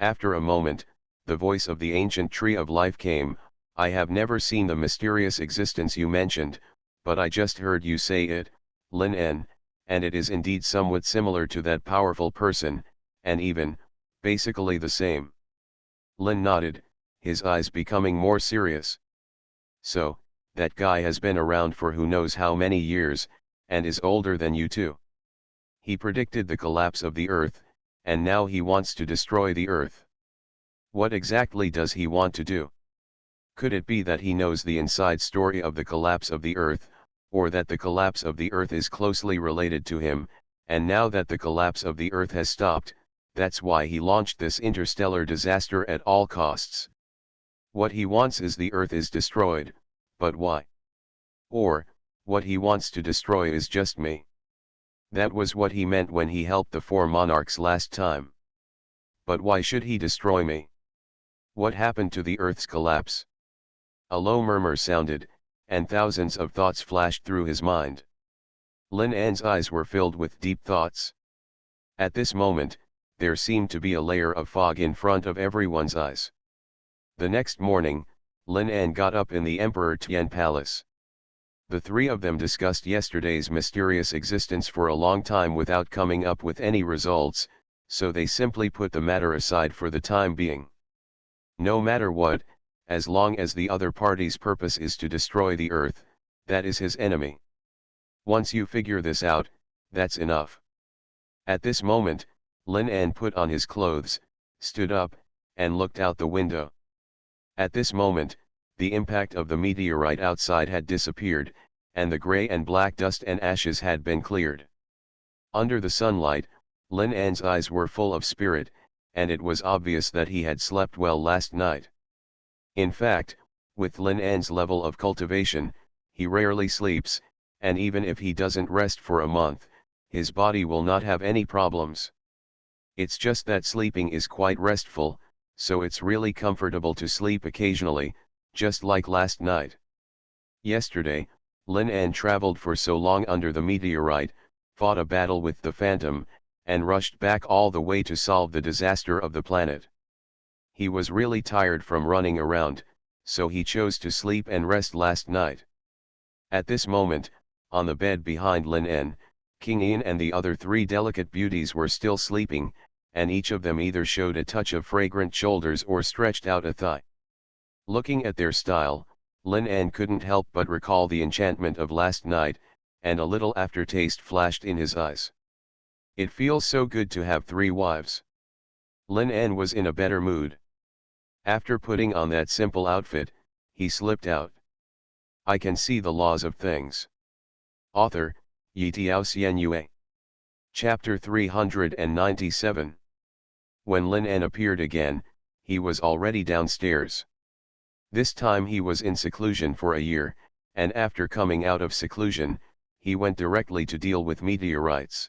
After a moment, the voice of the ancient tree of life came, I have never seen the mysterious existence you mentioned, but I just heard you say it, Lin An, and it is indeed somewhat similar to that powerful person, and even, basically the same. Lin nodded, his eyes becoming more serious. So, that guy has been around for who knows how many years, and is older than you too. He predicted the collapse of the earth, and now he wants to destroy the earth. What exactly does he want to do? Could it be that he knows the inside story of the collapse of the earth, or that the collapse of the earth is closely related to him, and now that the collapse of the earth has stopped, that's why he launched this interstellar disaster at all costs? What he wants is the earth is destroyed, but why? Or, what he wants to destroy is just me. That was what he meant when he helped the four monarchs last time. But why should he destroy me? What happened to the earth's collapse? A low murmur sounded, and thousands of thoughts flashed through his mind. Lin An's eyes were filled with deep thoughts. At this moment, there seemed to be a layer of fog in front of everyone's eyes. The next morning, Lin An got up in the Emperor Tian Palace. The three of them discussed yesterday's mysterious existence for a long time without coming up with any results, so they simply put the matter aside for the time being. No matter what, as long as the other party's purpose is to destroy the earth, that is his enemy. Once you figure this out, that's enough. At this moment, Lin An put on his clothes, stood up, and looked out the window. At this moment, the impact of the meteorite outside had disappeared, and the gray and black dust and ashes had been cleared. Under the sunlight, Lin An's eyes were full of spirit, and it was obvious that he had slept well last night. In fact, with Lin An's level of cultivation, he rarely sleeps, and even if he doesn't rest for a month, his body will not have any problems. It's just that sleeping is quite restful, so it's really comfortable to sleep occasionally, just like last night. Yesterday, Lin An traveled for so long under the meteorite, fought a battle with the Phantom, and rushed back all the way to solve the disaster of the planet. He was really tired from running around, so he chose to sleep and rest last night. At this moment, on the bed behind Lin An, King Ian and the other three delicate beauties were still sleeping, and each of them either showed a touch of fragrant shoulders or stretched out a thigh. Looking at their style, Lin An couldn't help but recall the enchantment of last night, and a little aftertaste flashed in his eyes. It feels so good to have three wives. Lin An was in a better mood. After putting on that simple outfit, he slipped out. I can see the laws of things. Author, Yitiao Xianyue. Chapter 397. When Lin An appeared again, he was already downstairs. This time he was in seclusion for a year, and after coming out of seclusion, he went directly to deal with meteorites.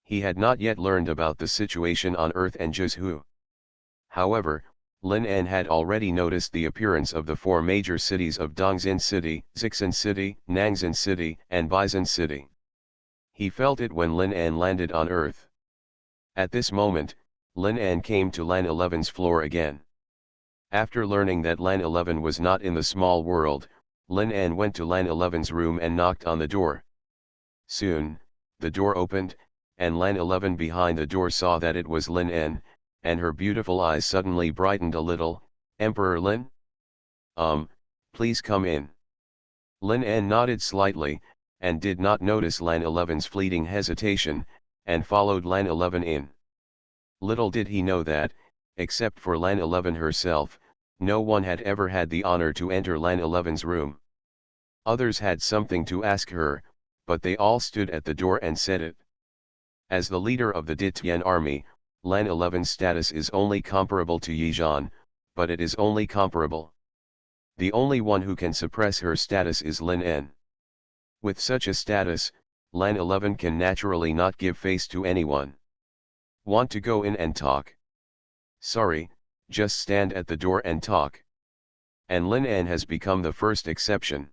He had not yet learned about the situation on Earth and Zhu. However, Lin An had already noticed the appearance of the four major cities of Dongzin City, Zixin City, Nangzin City, and Baizin City. He felt it when Lin An landed on Earth. At this moment, Lin An came to Lan 11's floor again. After learning that Lan 11 was not in the small world, Lin An went to Lan 11's room and knocked on the door. Soon, the door opened, and Lan 11 behind the door saw that it was Lin An, and her beautiful eyes suddenly brightened a little. Emperor Lin? Please come in. Lin An nodded slightly, and did not notice Lan 11's fleeting hesitation, and followed Lan 11 in. Little did he know that, except for Lan 11 herself, no one had ever had the honor to enter Lan 11's room. Others had something to ask her, but they all stood at the door and said it. As the leader of the Ditian army, Lan 11's status is only comparable to Yizhan, but it is only comparable. The only one who can suppress her status is Lin An. With such a status, Lan 11 can naturally not give face to anyone. Want to go in and talk? Sorry, just stand at the door and talk. And Lin En has become the first exception.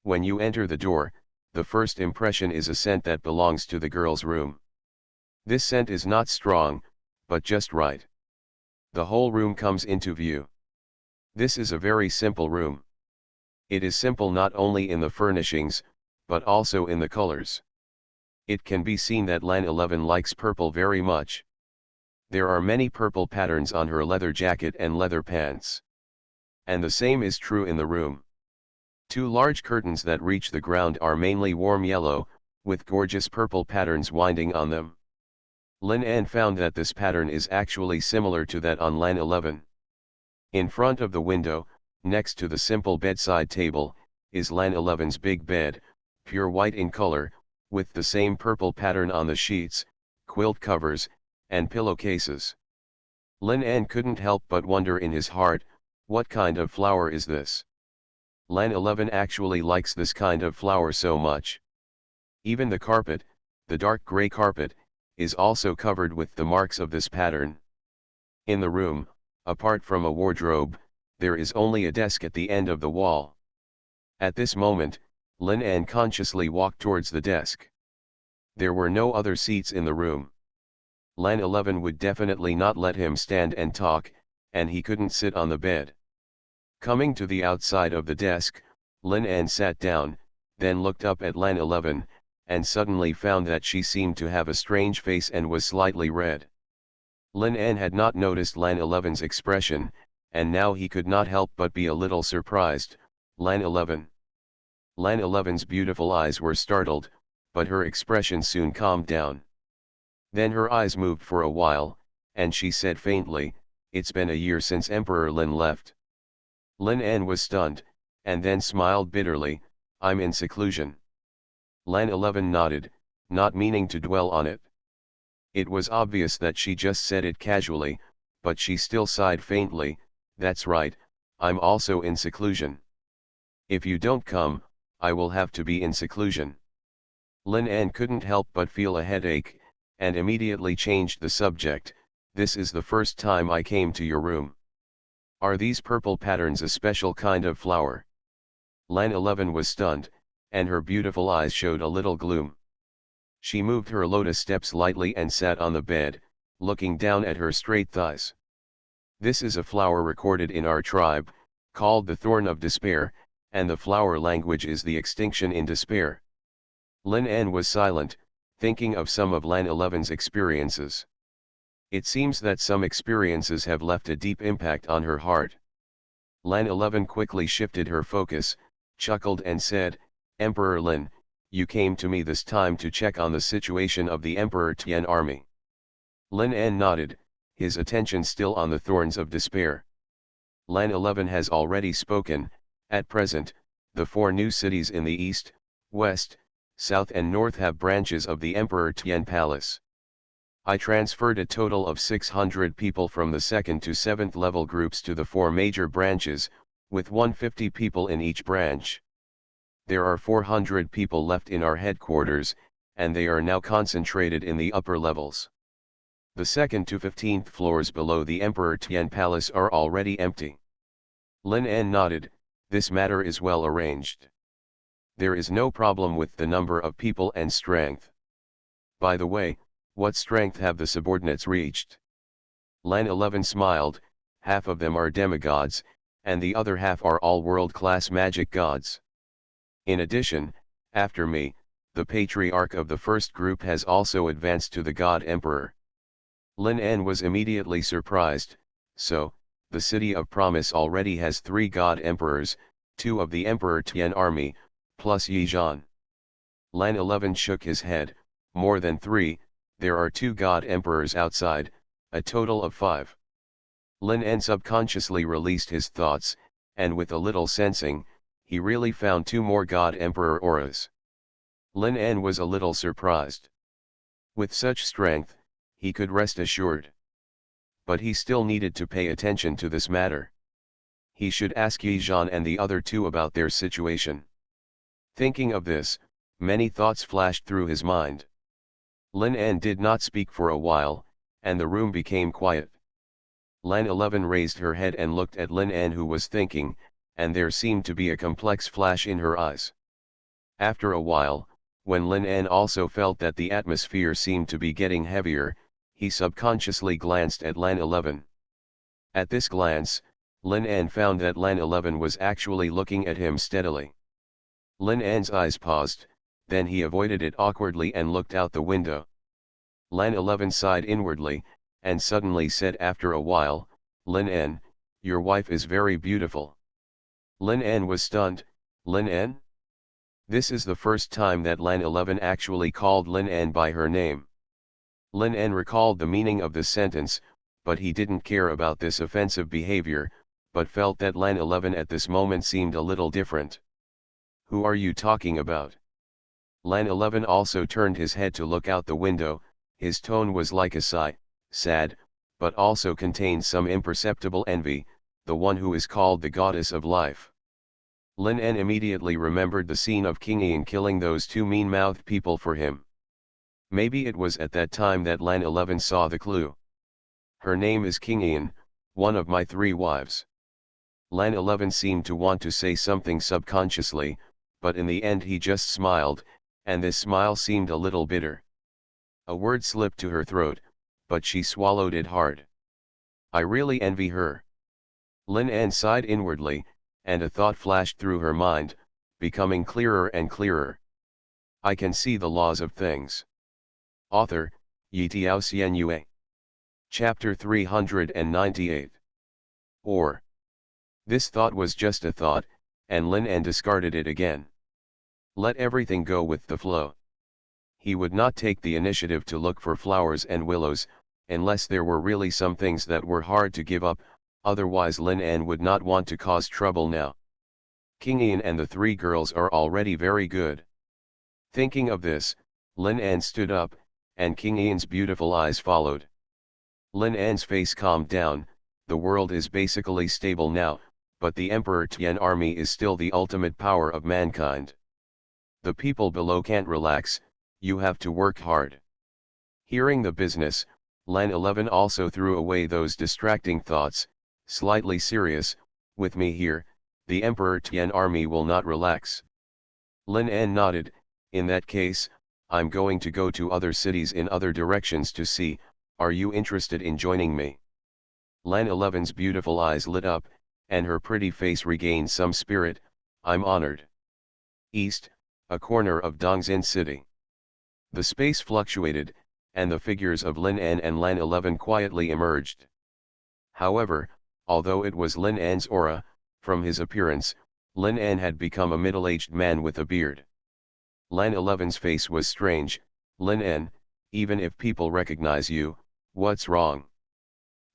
When you enter the door, the first impression is a scent that belongs to the girl's room. This scent is not strong, but just right. The whole room comes into view. This is a very simple room. It is simple not only in the furnishings, but also in the colors. It can be seen that Lan 11 likes purple very much. There are many purple patterns on her leather jacket and leather pants. And the same is true in the room. Two large curtains that reach the ground are mainly warm yellow, with gorgeous purple patterns winding on them. Lin En found that this pattern is actually similar to that on Lan 11. In front of the window, next to the simple bedside table, is Lan 11's big bed, pure white in color, with the same purple pattern on the sheets, quilt covers, and pillowcases. Lin En couldn't help but wonder in his heart, what kind of flower is this? Lan 11 actually likes this kind of flower so much. Even the carpet, the dark gray carpet, is also covered with the marks of this pattern. In the room, apart from a wardrobe, there is only a desk at the end of the wall. At this moment, Lin En consciously walked towards the desk. There were no other seats in the room. Lan 11 would definitely not let him stand and talk, and he couldn't sit on the bed. Coming to the outside of the desk, Lin En sat down, then looked up at Lan 11, and suddenly found that she seemed to have a strange face and was slightly red. Lin En had not noticed Lan 11's expression, and now he could not help but be a little surprised. Lan 11. Lan 11's beautiful eyes were startled, but her expression soon calmed down. Then her eyes moved for a while, and she said faintly, "It's been a year since Emperor Lin left." Lin En was stunned, and then smiled bitterly, "I'm in seclusion." Lan 11 nodded, not meaning to dwell on it. It was obvious that she just said it casually, but she still sighed faintly, "That's right, I'm also in seclusion. If you don't come, I will have to be in seclusion." Lin En couldn't help but feel a headache, and immediately changed the subject. "This is the first time I came to your room. Are these purple patterns a special kind of flower?" Lan 11 was stunned, and her beautiful eyes showed a little gloom. She moved her lotus steps lightly and sat on the bed, looking down at her straight thighs. "This is a flower recorded in our tribe, called the Thorn of Despair, and the flower language is the extinction in despair." Lin En was silent, thinking of some of Lan 11's experiences. It seems that some experiences have left a deep impact on her heart. Lan 11 quickly shifted her focus, chuckled and said, "Emperor Lin, you came to me this time to check on the situation of the Emperor Tian army." Lin En nodded, his attention still on the Thorns of Despair. Lan 11 has already spoken. At present, the 4 new cities in the east, west, south and north have branches of the Emperor Tian Palace. I transferred a total of 600 people from the 2nd to 7th level groups to the 4 major branches, with 150 people in each branch. There are 400 people left in our headquarters, and they are now concentrated in the upper levels. The 2nd to 15th floors below the Emperor Tian Palace are already empty. Lin En nodded, "This matter is well arranged. There is no problem with the number of people and strength. By the way, what strength have the subordinates reached?" Lan 11 smiled, "Half of them are demigods, and the other half are all world-class magic gods. In addition, after me, the patriarch of the first group has also advanced to the God Emperor." Lin En was immediately surprised. "So, the City of Promise already has 3 God Emperors, 2 of the Emperor Tian army, plus Yi Zhan." Lan 11 shook his head, "More than 3, there are 2 God Emperors outside, a total of 5. Lin En subconsciously released his thoughts, and with a little sensing, he really found 2 more God Emperor auras. Lin En was a little surprised. With such strength, he could rest assured. But he still needed to pay attention to this matter. He should ask Yi Zhan and the other 2 about their situation. Thinking of this, many thoughts flashed through his mind. Lin En did not speak for a while, and the room became quiet. Lan 11 raised her head and looked at Lin An, who was thinking, and there seemed to be a complex flash in her eyes. After a while, when Lin An also felt that the atmosphere seemed to be getting heavier, he subconsciously glanced at Lan 11. At this glance, Lin An found that Lan 11 was actually looking at him steadily. Lin An's eyes paused, then he avoided it awkwardly and looked out the window. Lan 11 sighed inwardly, and suddenly said after a while, "Lin An, your wife is very beautiful." Lin An was stunned. "Lin An?" This is the first time that Lan 11 actually called Lin An by her name. Lin An recalled the meaning of the sentence, but he didn't care about this offensive behavior, but felt that Lan 11 at this moment seemed a little different. "Who are you talking about?" Lan 11 also turned his head to look out the window. His tone was like a sigh, sad, but also contained some imperceptible envy, the one who is called the goddess of life. Lin An immediately remembered the scene of King Ian killing those two mean-mouthed people for him. Maybe it was at that time that Lan 11 saw the clue. "Her name is King Ian, one of my 3 wives." Lan 11 seemed to want to say something subconsciously, but in the end he just smiled, and this smile seemed a little bitter. A word slipped to her throat, but she swallowed it hard. "I really envy her." Lin An sighed inwardly, and a thought flashed through her mind, becoming clearer and clearer. "I can see the laws of things." Author, Yitiao Xuanhuan. Chapter 398. Or. This thought was just a thought, and Lin An discarded it again. Let everything go with the flow. He would not take the initiative to look for flowers and willows, unless there were really some things that were hard to give up, otherwise Lin An would not want to cause trouble now. King Ian and the 3 girls are already very good. Thinking of this, Lin An stood up, and King Ian's beautiful eyes followed. Lin An's face calmed down. The world is basically stable now, but the Emperor Tian army is still the ultimate power of mankind. The people below can't relax, you have to work hard. Hearing the business, Lan 11 also threw away those distracting thoughts, slightly serious. "With me here, the Emperor Tian army will not relax." Lin An nodded. "In that case, I'm going to go to other cities in other directions to see, are you interested in joining me?" Lan 11's beautiful eyes lit up, and her pretty face regained some spirit. "I'm honored." East, a corner of Dongzin City. The space fluctuated, and the figures of Lin An and Lan 11 quietly emerged. However, although it was Lin An's aura, from his appearance, Lin An had become a middle-aged man with a beard. Lan 11's face was strange. "Lin An, even if people recognize you, what's wrong?"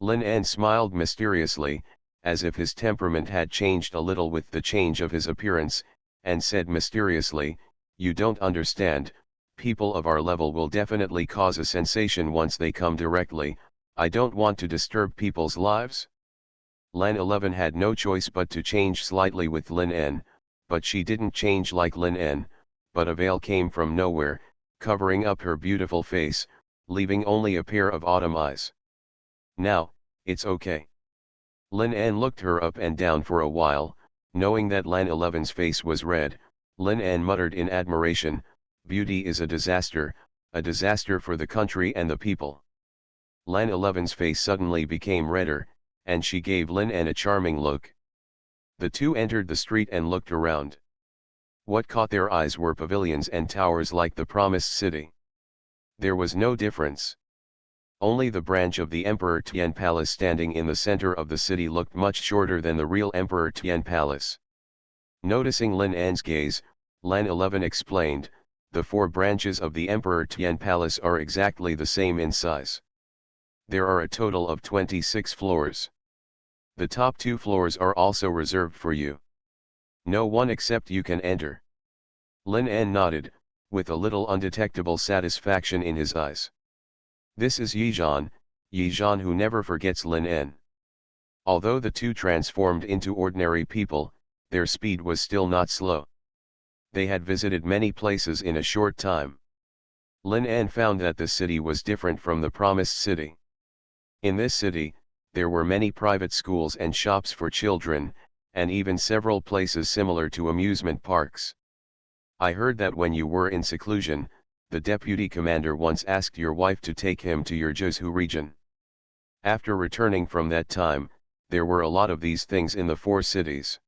Lin An smiled mysteriously, as if his temperament had changed a little with the change of his appearance, and said mysteriously, "You don't understand, people of our level will definitely cause a sensation once they come directly. I don't want to disturb people's lives." Lan 11 had no choice but to change slightly with Lin An, but she didn't change like Lin An, but a veil came from nowhere, covering up her beautiful face, leaving only a pair of autumn eyes. "Now, it's okay." Lin An looked her up and down for a while. Knowing that Lan 11's face was red, Lin An muttered in admiration, "Beauty is a disaster for the country and the people." Lan 11's face suddenly became redder, and she gave Lin An a charming look. The two entered the street and looked around. What caught their eyes were pavilions and towers like the promised city. There was no difference. Only the branch of the Emperor Tian Palace standing in the center of the city looked much shorter than the real Emperor Tian Palace. Noticing Lin An's gaze, Lan 11 explained, "The 4 branches of the Emperor Tian Palace are exactly the same in size. There are a total of 26 floors. The top 2 floors are also reserved for you. No one except you can enter." Lin An nodded, with a little undetectable satisfaction in his eyes. This is Yizhan who never forgets Lin An. Although the two transformed into ordinary people, their speed was still not slow. They had visited many places in a short time. Lin An found that the city was different from the promised city. In this city, there were many private schools and shops for children, and even several places similar to amusement parks. I heard that when you were in seclusion, the deputy commander once asked your wife to take him to your Jiuzhou region. After returning from that time, there were a lot of these things in the 4 cities.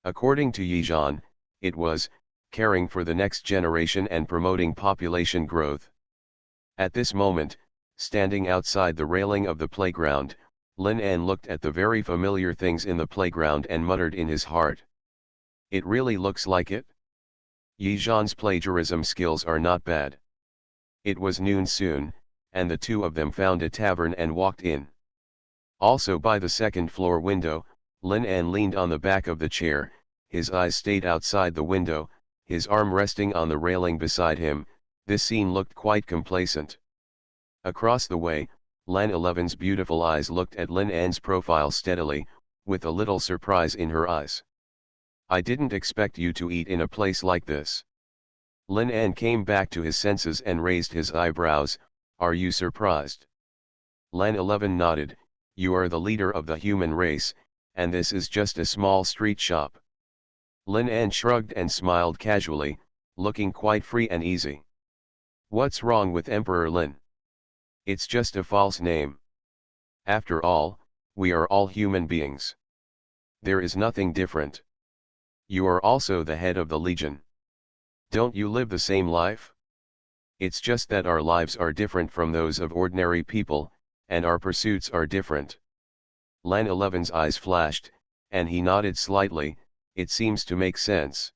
According to Yizhan, it was, caring for the next generation and promoting population growth. At this moment, standing outside the railing of the playground, Lin An looked at the very familiar things in the playground and muttered in his heart. It really looks like it. Yizhan's plagiarism skills are not bad. It was noon soon, and the two of them found a tavern and walked in. Also by the second-floor window, Lin An leaned on the back of the chair, his eyes stayed outside the window, his arm resting on the railing beside him. This scene looked quite complacent. Across the way, Lan 11's beautiful eyes looked at Lin An's profile steadily, with a little surprise in her eyes. I didn't expect you to eat in a place like this. Lin An came back to his senses and raised his eyebrows. Are you surprised? Lan 11 nodded. You are the leader of the human race, and this is just a small street shop. Lin An shrugged and smiled casually, looking quite free and easy. What's wrong with Emperor Lin? It's just a false name. After all, we are all human beings. There is nothing different. You are also the head of the Legion. Don't you live the same life? It's just that our lives are different from those of ordinary people, and our pursuits are different. Lan 11's eyes flashed, and he nodded slightly. It seems to make sense.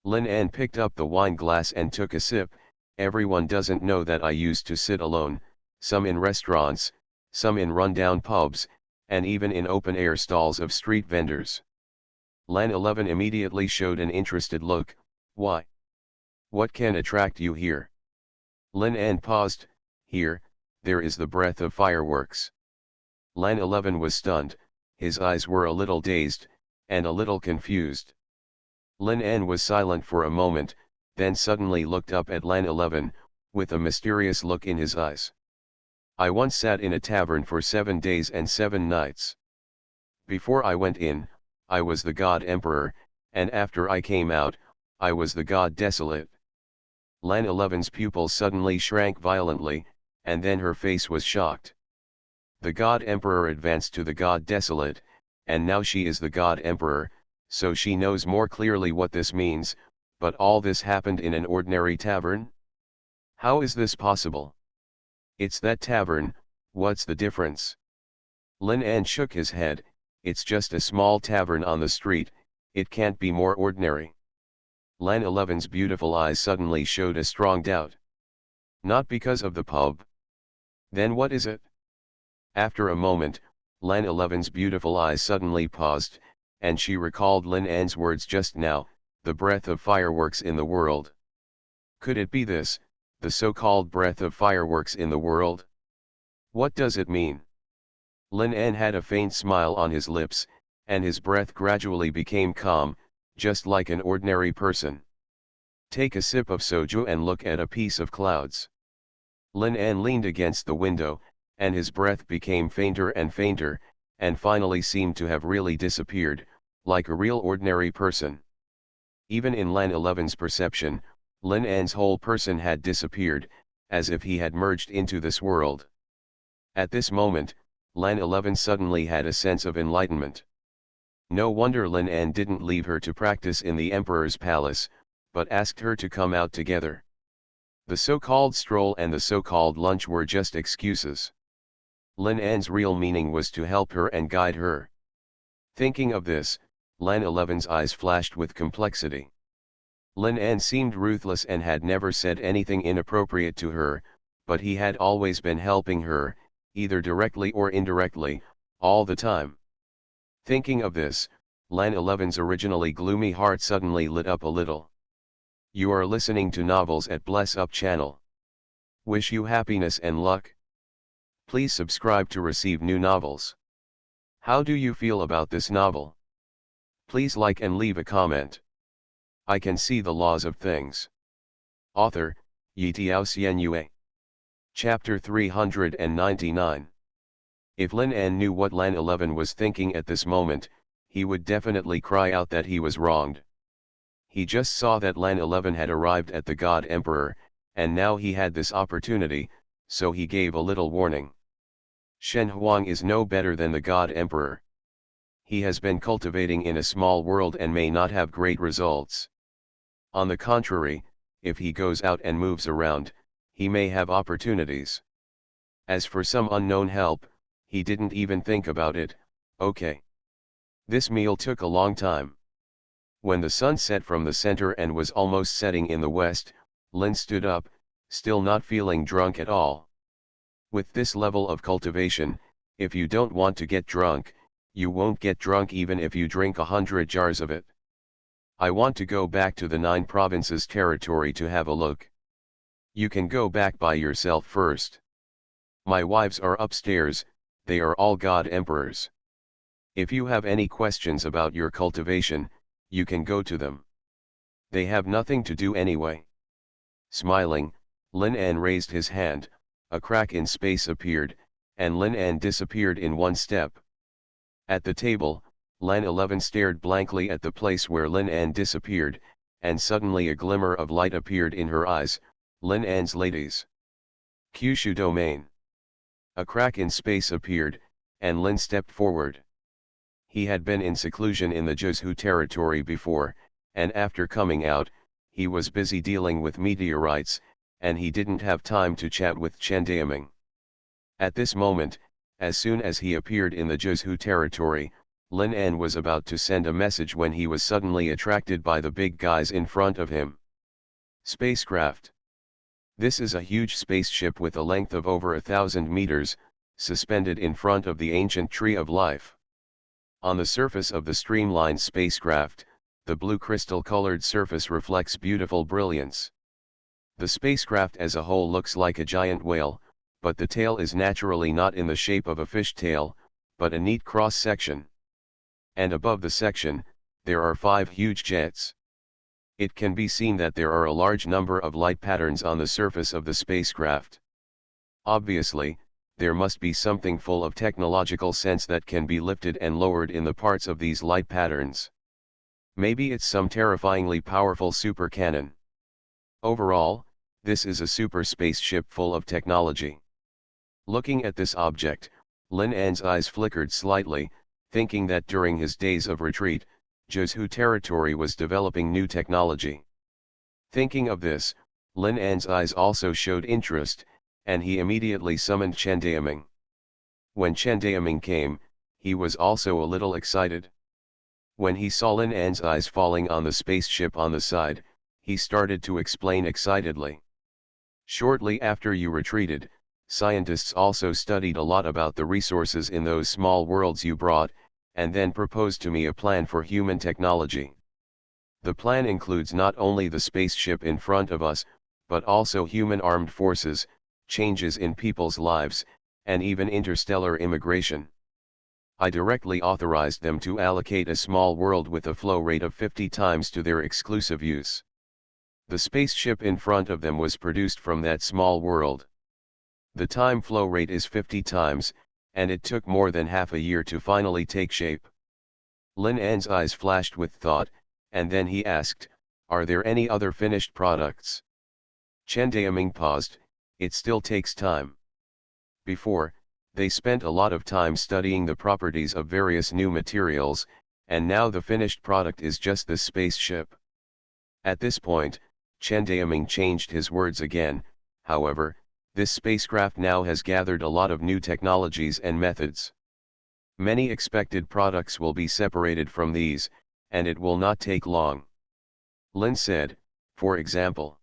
Lin An picked up the wine glass and took a sip. Everyone doesn't know that I used to sit alone, some in restaurants, some in rundown pubs, and even in open-air stalls of street vendors. Lan 11 immediately showed an interested look. Why? What can attract you here? Lin An paused. Here, there is the breath of fireworks. Lan 11 was stunned, his eyes were a little dazed, and a little confused. Lin An was silent for a moment, then suddenly looked up at Lan 11, with a mysterious look in his eyes. I once sat in a tavern for 7 days and 7 nights. Before I went in, I was the god emperor, and after I came out, I was the god desolate. Lan 11's pupils suddenly shrank violently, and then her face was shocked. The god emperor advanced to the god desolate, and now she is the god emperor, so she knows more clearly what this means. But all this happened in an ordinary tavern? How is this possible? It's that tavern. What's the difference? Lin An shook his head. It's just a small tavern on the street, it can't be more ordinary. Lan 11's beautiful eyes suddenly showed a strong doubt. Not because of the pub. Then what is it? After a moment, Lan 11's beautiful eyes suddenly paused, and she recalled Lin An's words just now, the breath of fireworks in the world. Could it be this, the so-called breath of fireworks in the world? What does it mean? Lin An had a faint smile on his lips, and his breath gradually became calm, just like an ordinary person. Take a sip of soju and look at a piece of clouds. Lin An leaned against the window, and his breath became fainter and fainter, and finally seemed to have really disappeared, like a real ordinary person. Even in Lan 11's perception, Lin An's whole person had disappeared, as if he had merged into this world. At this moment, Lan 11 suddenly had a sense of enlightenment. No wonder Lin An didn't leave her to practice in the emperor's palace, but asked her to come out together. The so-called stroll and the so-called lunch were just excuses. Lin An's real meaning was to help her and guide her. Thinking of this, Lan 11's eyes flashed with complexity. Lin An seemed ruthless and had never said anything inappropriate to her, but he had always been helping her, either directly or indirectly, all the time. Thinking of this, Lan 11's originally gloomy heart suddenly lit up a little. You are listening to Novels at Bless Up channel. Wish you happiness and luck. Please subscribe to receive new novels. How do you feel about this novel? Please like and leave a comment. I can see the laws of things. Author, Xuanhuan. Chapter 399. If Lin An knew what Lan 11 was thinking at this moment, he would definitely cry out that he was wronged. He just saw that Lan 11 had arrived at the God Emperor, and now he had this opportunity, so he gave a little warning. Xuanhuan is no better than the God Emperor. He has been cultivating in a small world and may not have great results. On the contrary, if he goes out and moves around, he may have opportunities. As for some unknown help, he didn't even think about it. Okay. This meal took a long time. When the sun set from the center and was almost setting in the west, Lin stood up, still not feeling drunk at all. With this level of cultivation, if you don't want to get drunk, you won't get drunk even if you drink 100 jars of it. I want to go back to the 9 provinces territory to have a look. You can go back by yourself first. My wives are upstairs, they are all God Emperors. If you have any questions about your cultivation, you can go to them. They have nothing to do anyway. Smiling, Lin An raised his hand, a crack in space appeared, and Lin An disappeared in one step. At the table, Lan 11 stared blankly at the place where Lin An disappeared, and suddenly a glimmer of light appeared in her eyes. Lin An's ladies. Kyushu domain. A crack in space appeared, and Lin stepped forward. He had been in seclusion in the Jiuzhu territory before, and after coming out, he was busy dealing with meteorites, and he didn't have time to chat with Chen Daoming. At this moment, as soon as he appeared in the Jiuzhu territory, Lin An was about to send a message when he was suddenly attracted by the big guys in front of him. Spacecraft. This is a huge spaceship with a length of over 1,000 meters, suspended in front of the ancient tree of life. On the surface of the streamlined spacecraft, the blue crystal-colored surface reflects beautiful brilliance. The spacecraft as a whole looks like a giant whale, but the tail is naturally not in the shape of a fish tail, but a neat cross-section. And above the section, there are 5 huge jets. It can be seen that there are a large number of light patterns on the surface of the spacecraft. Obviously, there must be something full of technological sense that can be lifted and lowered in the parts of these light patterns. Maybe it's some terrifyingly powerful super cannon. Overall, this is a super spaceship full of technology. Looking at this object, Lin An's eyes flickered slightly, thinking that during his days of retreat, Jiuzhu territory was developing new technology. Thinking of this, Lin An's eyes also showed interest, and he immediately summoned Chen Daoming. When Chen Daoming came, he was also a little excited. When he saw Lin An's eyes falling on the spaceship on the side, he started to explain excitedly. Shortly after you retreated, scientists also studied a lot about the resources in those small worlds you brought, and then proposed to me a plan for human technology. The plan includes not only the spaceship in front of us, but also human armed forces, changes in people's lives, and even interstellar immigration. I directly authorized them to allocate a small world with a flow rate of 50 times to their exclusive use. The spaceship in front of them was produced from that small world. The time flow rate is 50 times, and it took more than half a year to finally take shape. Lin An's eyes flashed with thought, and then he asked, "Are there any other finished products?" Chen Daoming paused. "It still takes time. Before, they spent a lot of time studying the properties of various new materials, and now the finished product is just this spaceship." At this point, Chen Daoming changed his words again. "However, this spacecraft now has gathered a lot of new technologies and methods. Many expected products will be separated from these, and it will not take long." Lin said, "For example."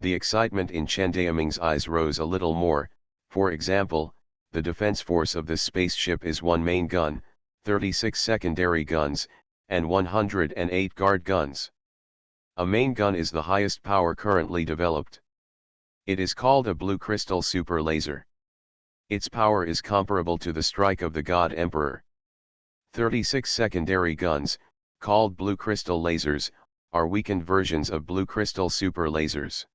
The excitement in Chen Daoming's eyes rose a little more. "For example, the defense force of this spaceship is 1 main gun, 36 secondary guns, and 108 guard guns. A main gun is the highest power currently developed. It is called a blue crystal super laser. Its power is comparable to the strike of the God Emperor. 36 secondary guns, called blue crystal lasers, are weakened versions of blue crystal super lasers.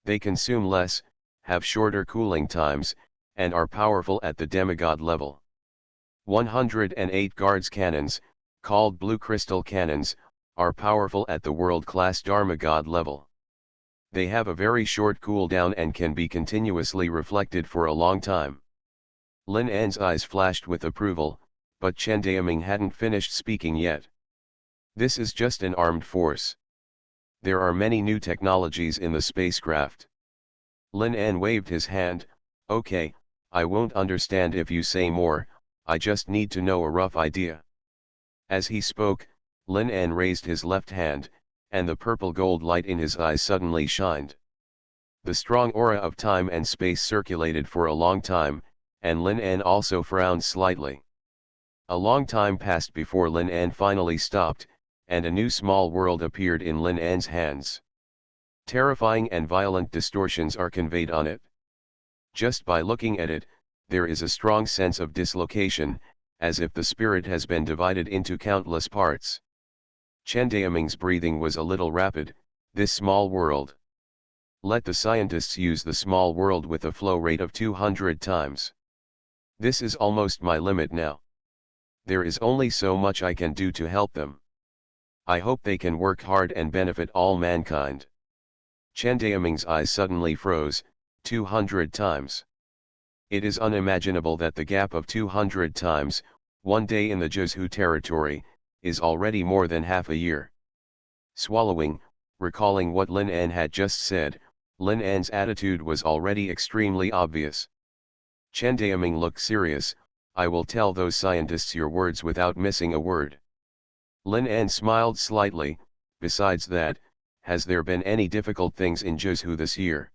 They consume less, have shorter cooling times, and are powerful at the demigod level. 108 guards cannons, called blue crystal cannons, are powerful at the world-class Dharmagod level. They have a very short cooldown and can be continuously reflected for a long time. Lin An's eyes flashed with approval, but Chen Daoming hadn't finished speaking yet. This is just an armed force. There are many new technologies in the spacecraft. Lin An waved his hand. Okay, I won't understand if you say more, I just need to know a rough idea. As he spoke, Lin An raised his left hand, and the purple gold light in his eyes suddenly shined. The strong aura of time and space circulated for a long time, and Lin An also frowned slightly. A long time passed before Lin An finally stopped, and a new small world appeared in Lin An's hands. Terrifying and violent distortions are conveyed on it. Just by looking at it, there is a strong sense of dislocation, as if the spirit has been divided into countless parts. Chen Daoming's breathing was a little rapid. This small world. Let the scientists use the small world with a flow rate of 200 times. This is almost my limit now. There is only so much I can do to help them. I hope they can work hard and benefit all mankind. Chen Daoming's eyes suddenly froze. 200 times. It is unimaginable that the gap of 200 times, one day in the Zhuzhu territory, is already more than half a year. Swallowing, recalling what Lin An had just said, Lin An's attitude was already extremely obvious. Chen Daoming looked serious. I will tell those scientists your words without missing a word. Lin An smiled slightly. Besides that, has there been any difficult things in Zhuzhu this year?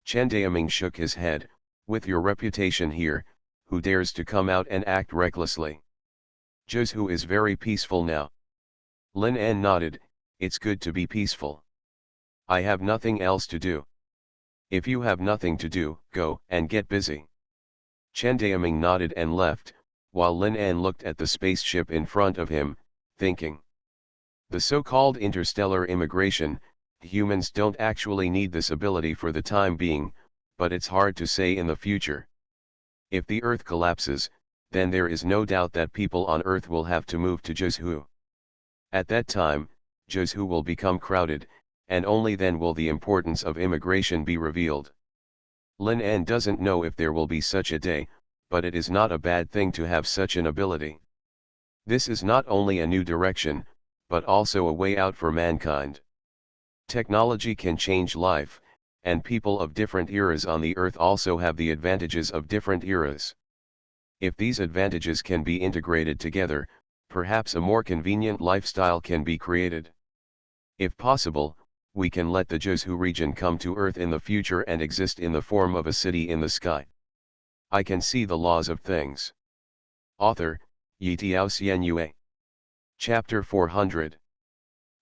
Chen Daoming shook his head. With your reputation here, who dares to come out and act recklessly? Zhuzhu is very peaceful now. Lin An nodded. It's good to be peaceful. I have nothing else to do. If you have nothing to do, go and get busy. Chen Daoming nodded and left, while Lin An looked at the spaceship in front of him, thinking. The so-called interstellar immigration, humans don't actually need this ability for the time being, but it's hard to say in the future. If the Earth collapses, then there is no doubt that people on Earth will have to move to Zhuzhu. At that time, Zhuzhu will become crowded, and only then will the importance of immigration be revealed. Lin An doesn't know if there will be such a day, but it is not a bad thing to have such an ability. This is not only a new direction, but also a way out for mankind. Technology can change life, and people of different eras on the Earth also have the advantages of different eras. If these advantages can be integrated together, perhaps a more convenient lifestyle can be created. If possible, we can let the Zhuzhu region come to Earth in the future and exist in the form of a city in the sky. I can see the laws of things. Author, Yitiao Xianyue. Chapter 400.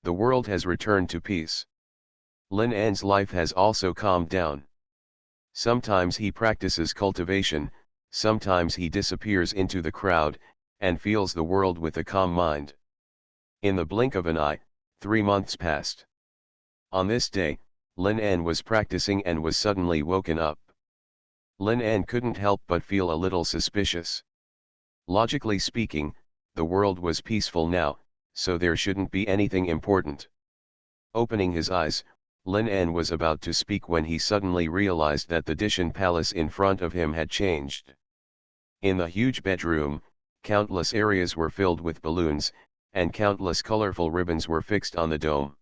The world has returned to peace. Lin An's life has also calmed down. Sometimes he practices cultivation, sometimes he disappears into the crowd, and feels the world with a calm mind. In the blink of an eye, 3 months passed. On this day, Lin An was practicing and was suddenly woken up. Lin An couldn't help but feel a little suspicious. Logically speaking, the world was peaceful now, so there shouldn't be anything important. Opening his eyes, Lin An was about to speak when he suddenly realized that the Dishan palace in front of him had changed. In the huge bedroom, countless areas were filled with balloons, and countless colorful ribbons were fixed on the dome.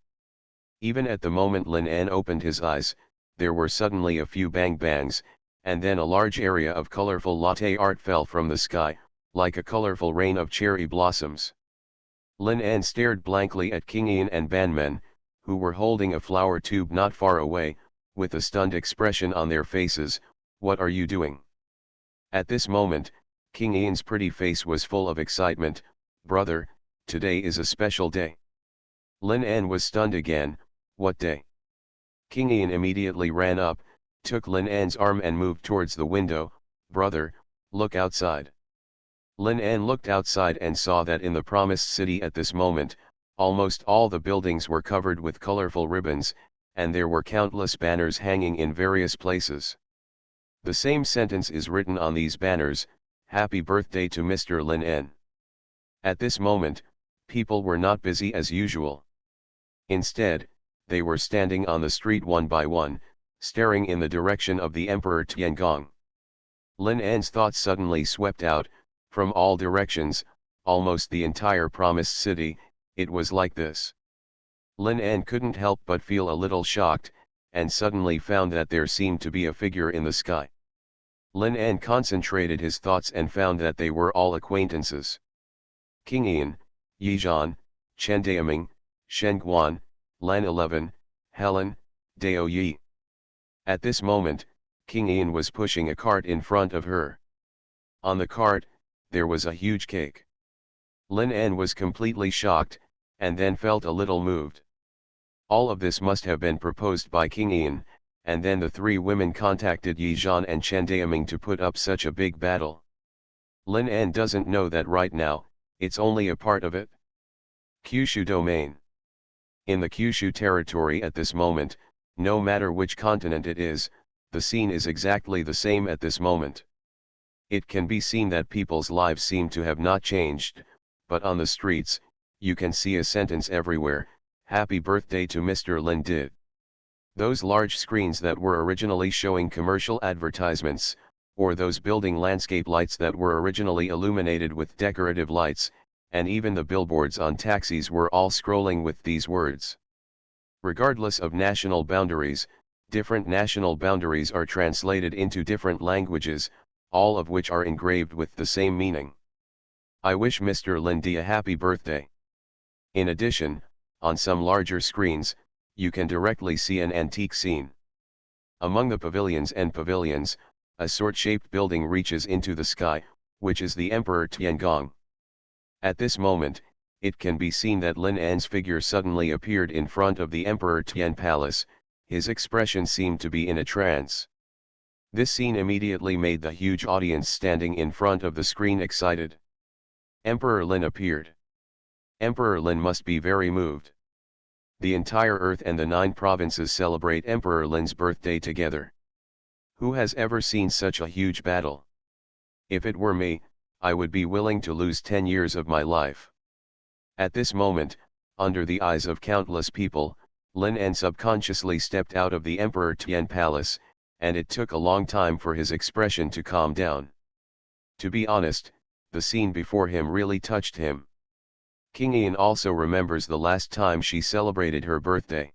Even at the moment Lin An opened his eyes, there were suddenly a few bang-bangs, and then a large area of colorful latte art fell from the sky, like a colorful rain of cherry blossoms. Lin An stared blankly at King Ian and Banmen, who were holding a flower tube not far away, with a stunned expression on their faces. What are you doing? At this moment, King Ian's pretty face was full of excitement. Brother, today is a special day. Lin An was stunned again. What day? King Ian immediately ran up, took Lin An's arm and moved towards the window. Brother, look outside. Lin An looked outside and saw that in the promised city at this moment, almost all the buildings were covered with colorful ribbons, and there were countless banners hanging in various places. The same sentence is written on these banners, "Happy birthday to Mr. Lin N." At this moment, people were not busy as usual. Instead, they were standing on the street one by one, staring in the direction of the Emperor Tiangong. Lin N's thoughts suddenly swept out, from all directions, almost the entire promised city. It was like this. Lin N couldn't help but feel a little shocked, and suddenly found that there seemed to be a figure in the sky. Lin N concentrated his thoughts and found that they were all acquaintances. King Ian, Yizhan, Chen Daoming, Xuanhuan, Lan 11, Helen, Dao Yi. At this moment, King Ian was pushing a cart in front of her. On the cart, there was a huge cake. Lin N was completely shocked, and then felt a little moved. All of this must have been proposed by King Ian, and then the three women contacted Yizhan and Chen Daoming to put up such a big battle. Lin N doesn't know that right now, it's only a part of it. Kyushu domain. In the Kyushu territory at this moment, no matter which continent it is, the scene is exactly the same at this moment. It can be seen that people's lives seem to have not changed, but on the streets, you can see a sentence everywhere, "Happy birthday to Mr. Lin did." Those large screens that were originally showing commercial advertisements, or those building landscape lights that were originally illuminated with decorative lights, and even the billboards on taxis were all scrolling with these words. Regardless of national boundaries, different national boundaries are translated into different languages, all of which are engraved with the same meaning. "I wish Mr. Lin D a happy birthday." In addition, on some larger screens, you can directly see an antique scene. Among the pavilions, a sword-shaped building reaches into the sky, which is the Emperor Tiangong. At this moment, it can be seen that Lin N's figure suddenly appeared in front of the Emperor Tian Palace. His expression seemed to be in a trance. This scene immediately made the huge audience standing in front of the screen excited. Emperor Lin appeared. Emperor Lin must be very moved. The entire Earth and the 9 provinces celebrate Emperor Lin's birthday together. Who has ever seen such a huge battle? If it were me, I would be willing to lose 10 years of my life. At this moment, under the eyes of countless people, Lin N subconsciously stepped out of the Emperor Tian Palace, and it took a long time for his expression to calm down. To be honest, the scene before him really touched him. King Ian also remembers the last time she celebrated her birthday.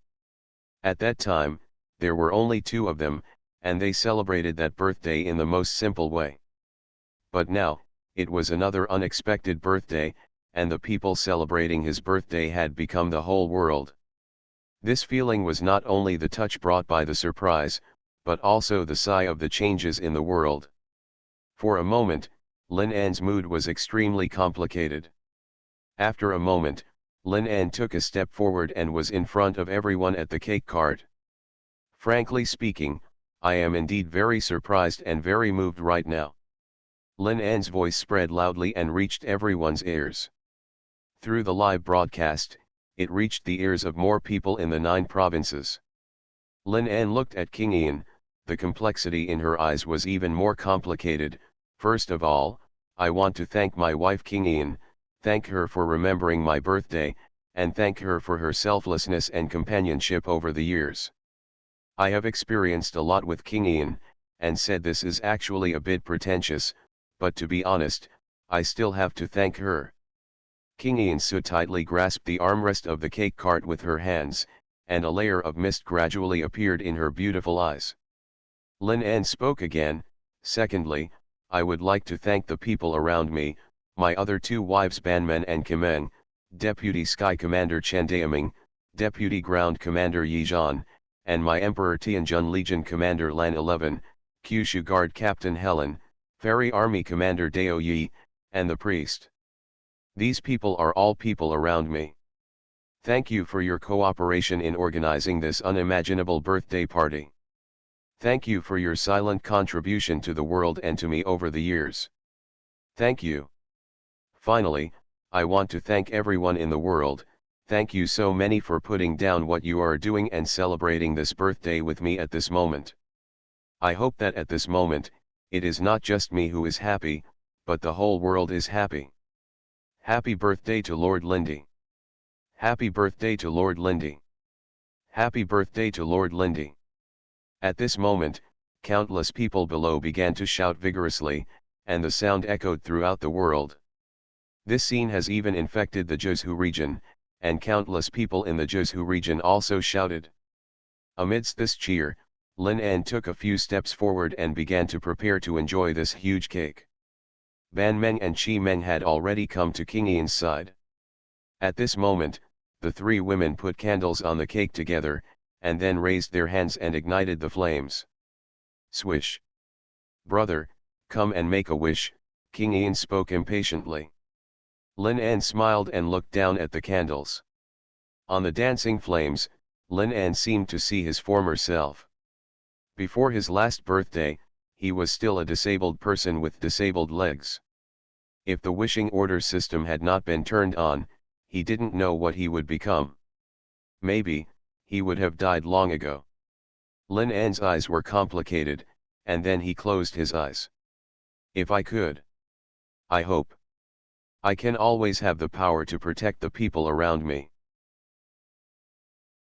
At that time, there were only 2 of them, and they celebrated that birthday in the most simple way. But now, it was another unexpected birthday, and the people celebrating his birthday had become the whole world. This feeling was not only the touch brought by the surprise, but also the sigh of the changes in the world. For a moment, Lin N's mood was extremely complicated. After a moment, Lin N took a step forward and was in front of everyone at the cake cart. "Frankly speaking, I am indeed very surprised and very moved right now." Lin N's voice spread loudly and reached everyone's ears. Through the live broadcast, it reached the ears of more people in the 9 provinces. Lin N looked at King Ian. The complexity in her eyes was even more complicated. "First of all, I want to thank my wife King Ian, thank her for remembering my birthday, and thank her for her selflessness and companionship over the years. I have experienced a lot with King Ian, and said this is actually a bit pretentious, but to be honest, I still have to thank her." King Ian so tightly grasped the armrest of the cake cart with her hands, and a layer of mist gradually appeared in her beautiful eyes. Lin N spoke again. "Secondly, I would like to thank the people around me, my other 2 wives Banmen and Kimeng, Deputy Sky Commander Chen Daoming, Deputy Ground Commander Yizhan, and my Emperor Tianjun Legion Commander Lan 11, Kyushu Guard Captain Helen, Ferry Army Commander Dao Yi, and the priest. These people are all people around me. Thank you for your cooperation in organizing this unimaginable birthday party. Thank you for your silent contribution to the world and to me over the years. Thank you. Finally, I want to thank everyone in the world. Thank you so many for putting down what you are doing and celebrating this birthday with me at this moment. I hope that at this moment, it is not just me who is happy, but the whole world is happy. Happy birthday to Lord Lindy. Happy birthday to Lord Lindy. Happy birthday to Lord Lindy. At this moment, countless people below began to shout vigorously, and the sound echoed throughout the world. This scene has even infected the Jiuzhou region, and countless people in the Jiuzhou region also shouted. Amidst this cheer, Lin An took a few steps forward and began to prepare to enjoy this huge cake. Ban Meng and Qi Meng had already come to King Ian's side. At this moment, the three women put candles on the cake together, and then raised their hands and ignited the flames. Swish! Brother, come and make a wish, King Ian spoke impatiently. Lin An smiled and looked down at the candles. On the dancing flames, Lin An seemed to see his former self. Before his last birthday, he was still a disabled person with disabled legs. If the wishing order system had not been turned on, he didn't know what he would become. Maybe, he would have died long ago. Lin An's eyes were complicated, and then he closed his eyes. If I could. I hope. I can always have the power to protect the people around me.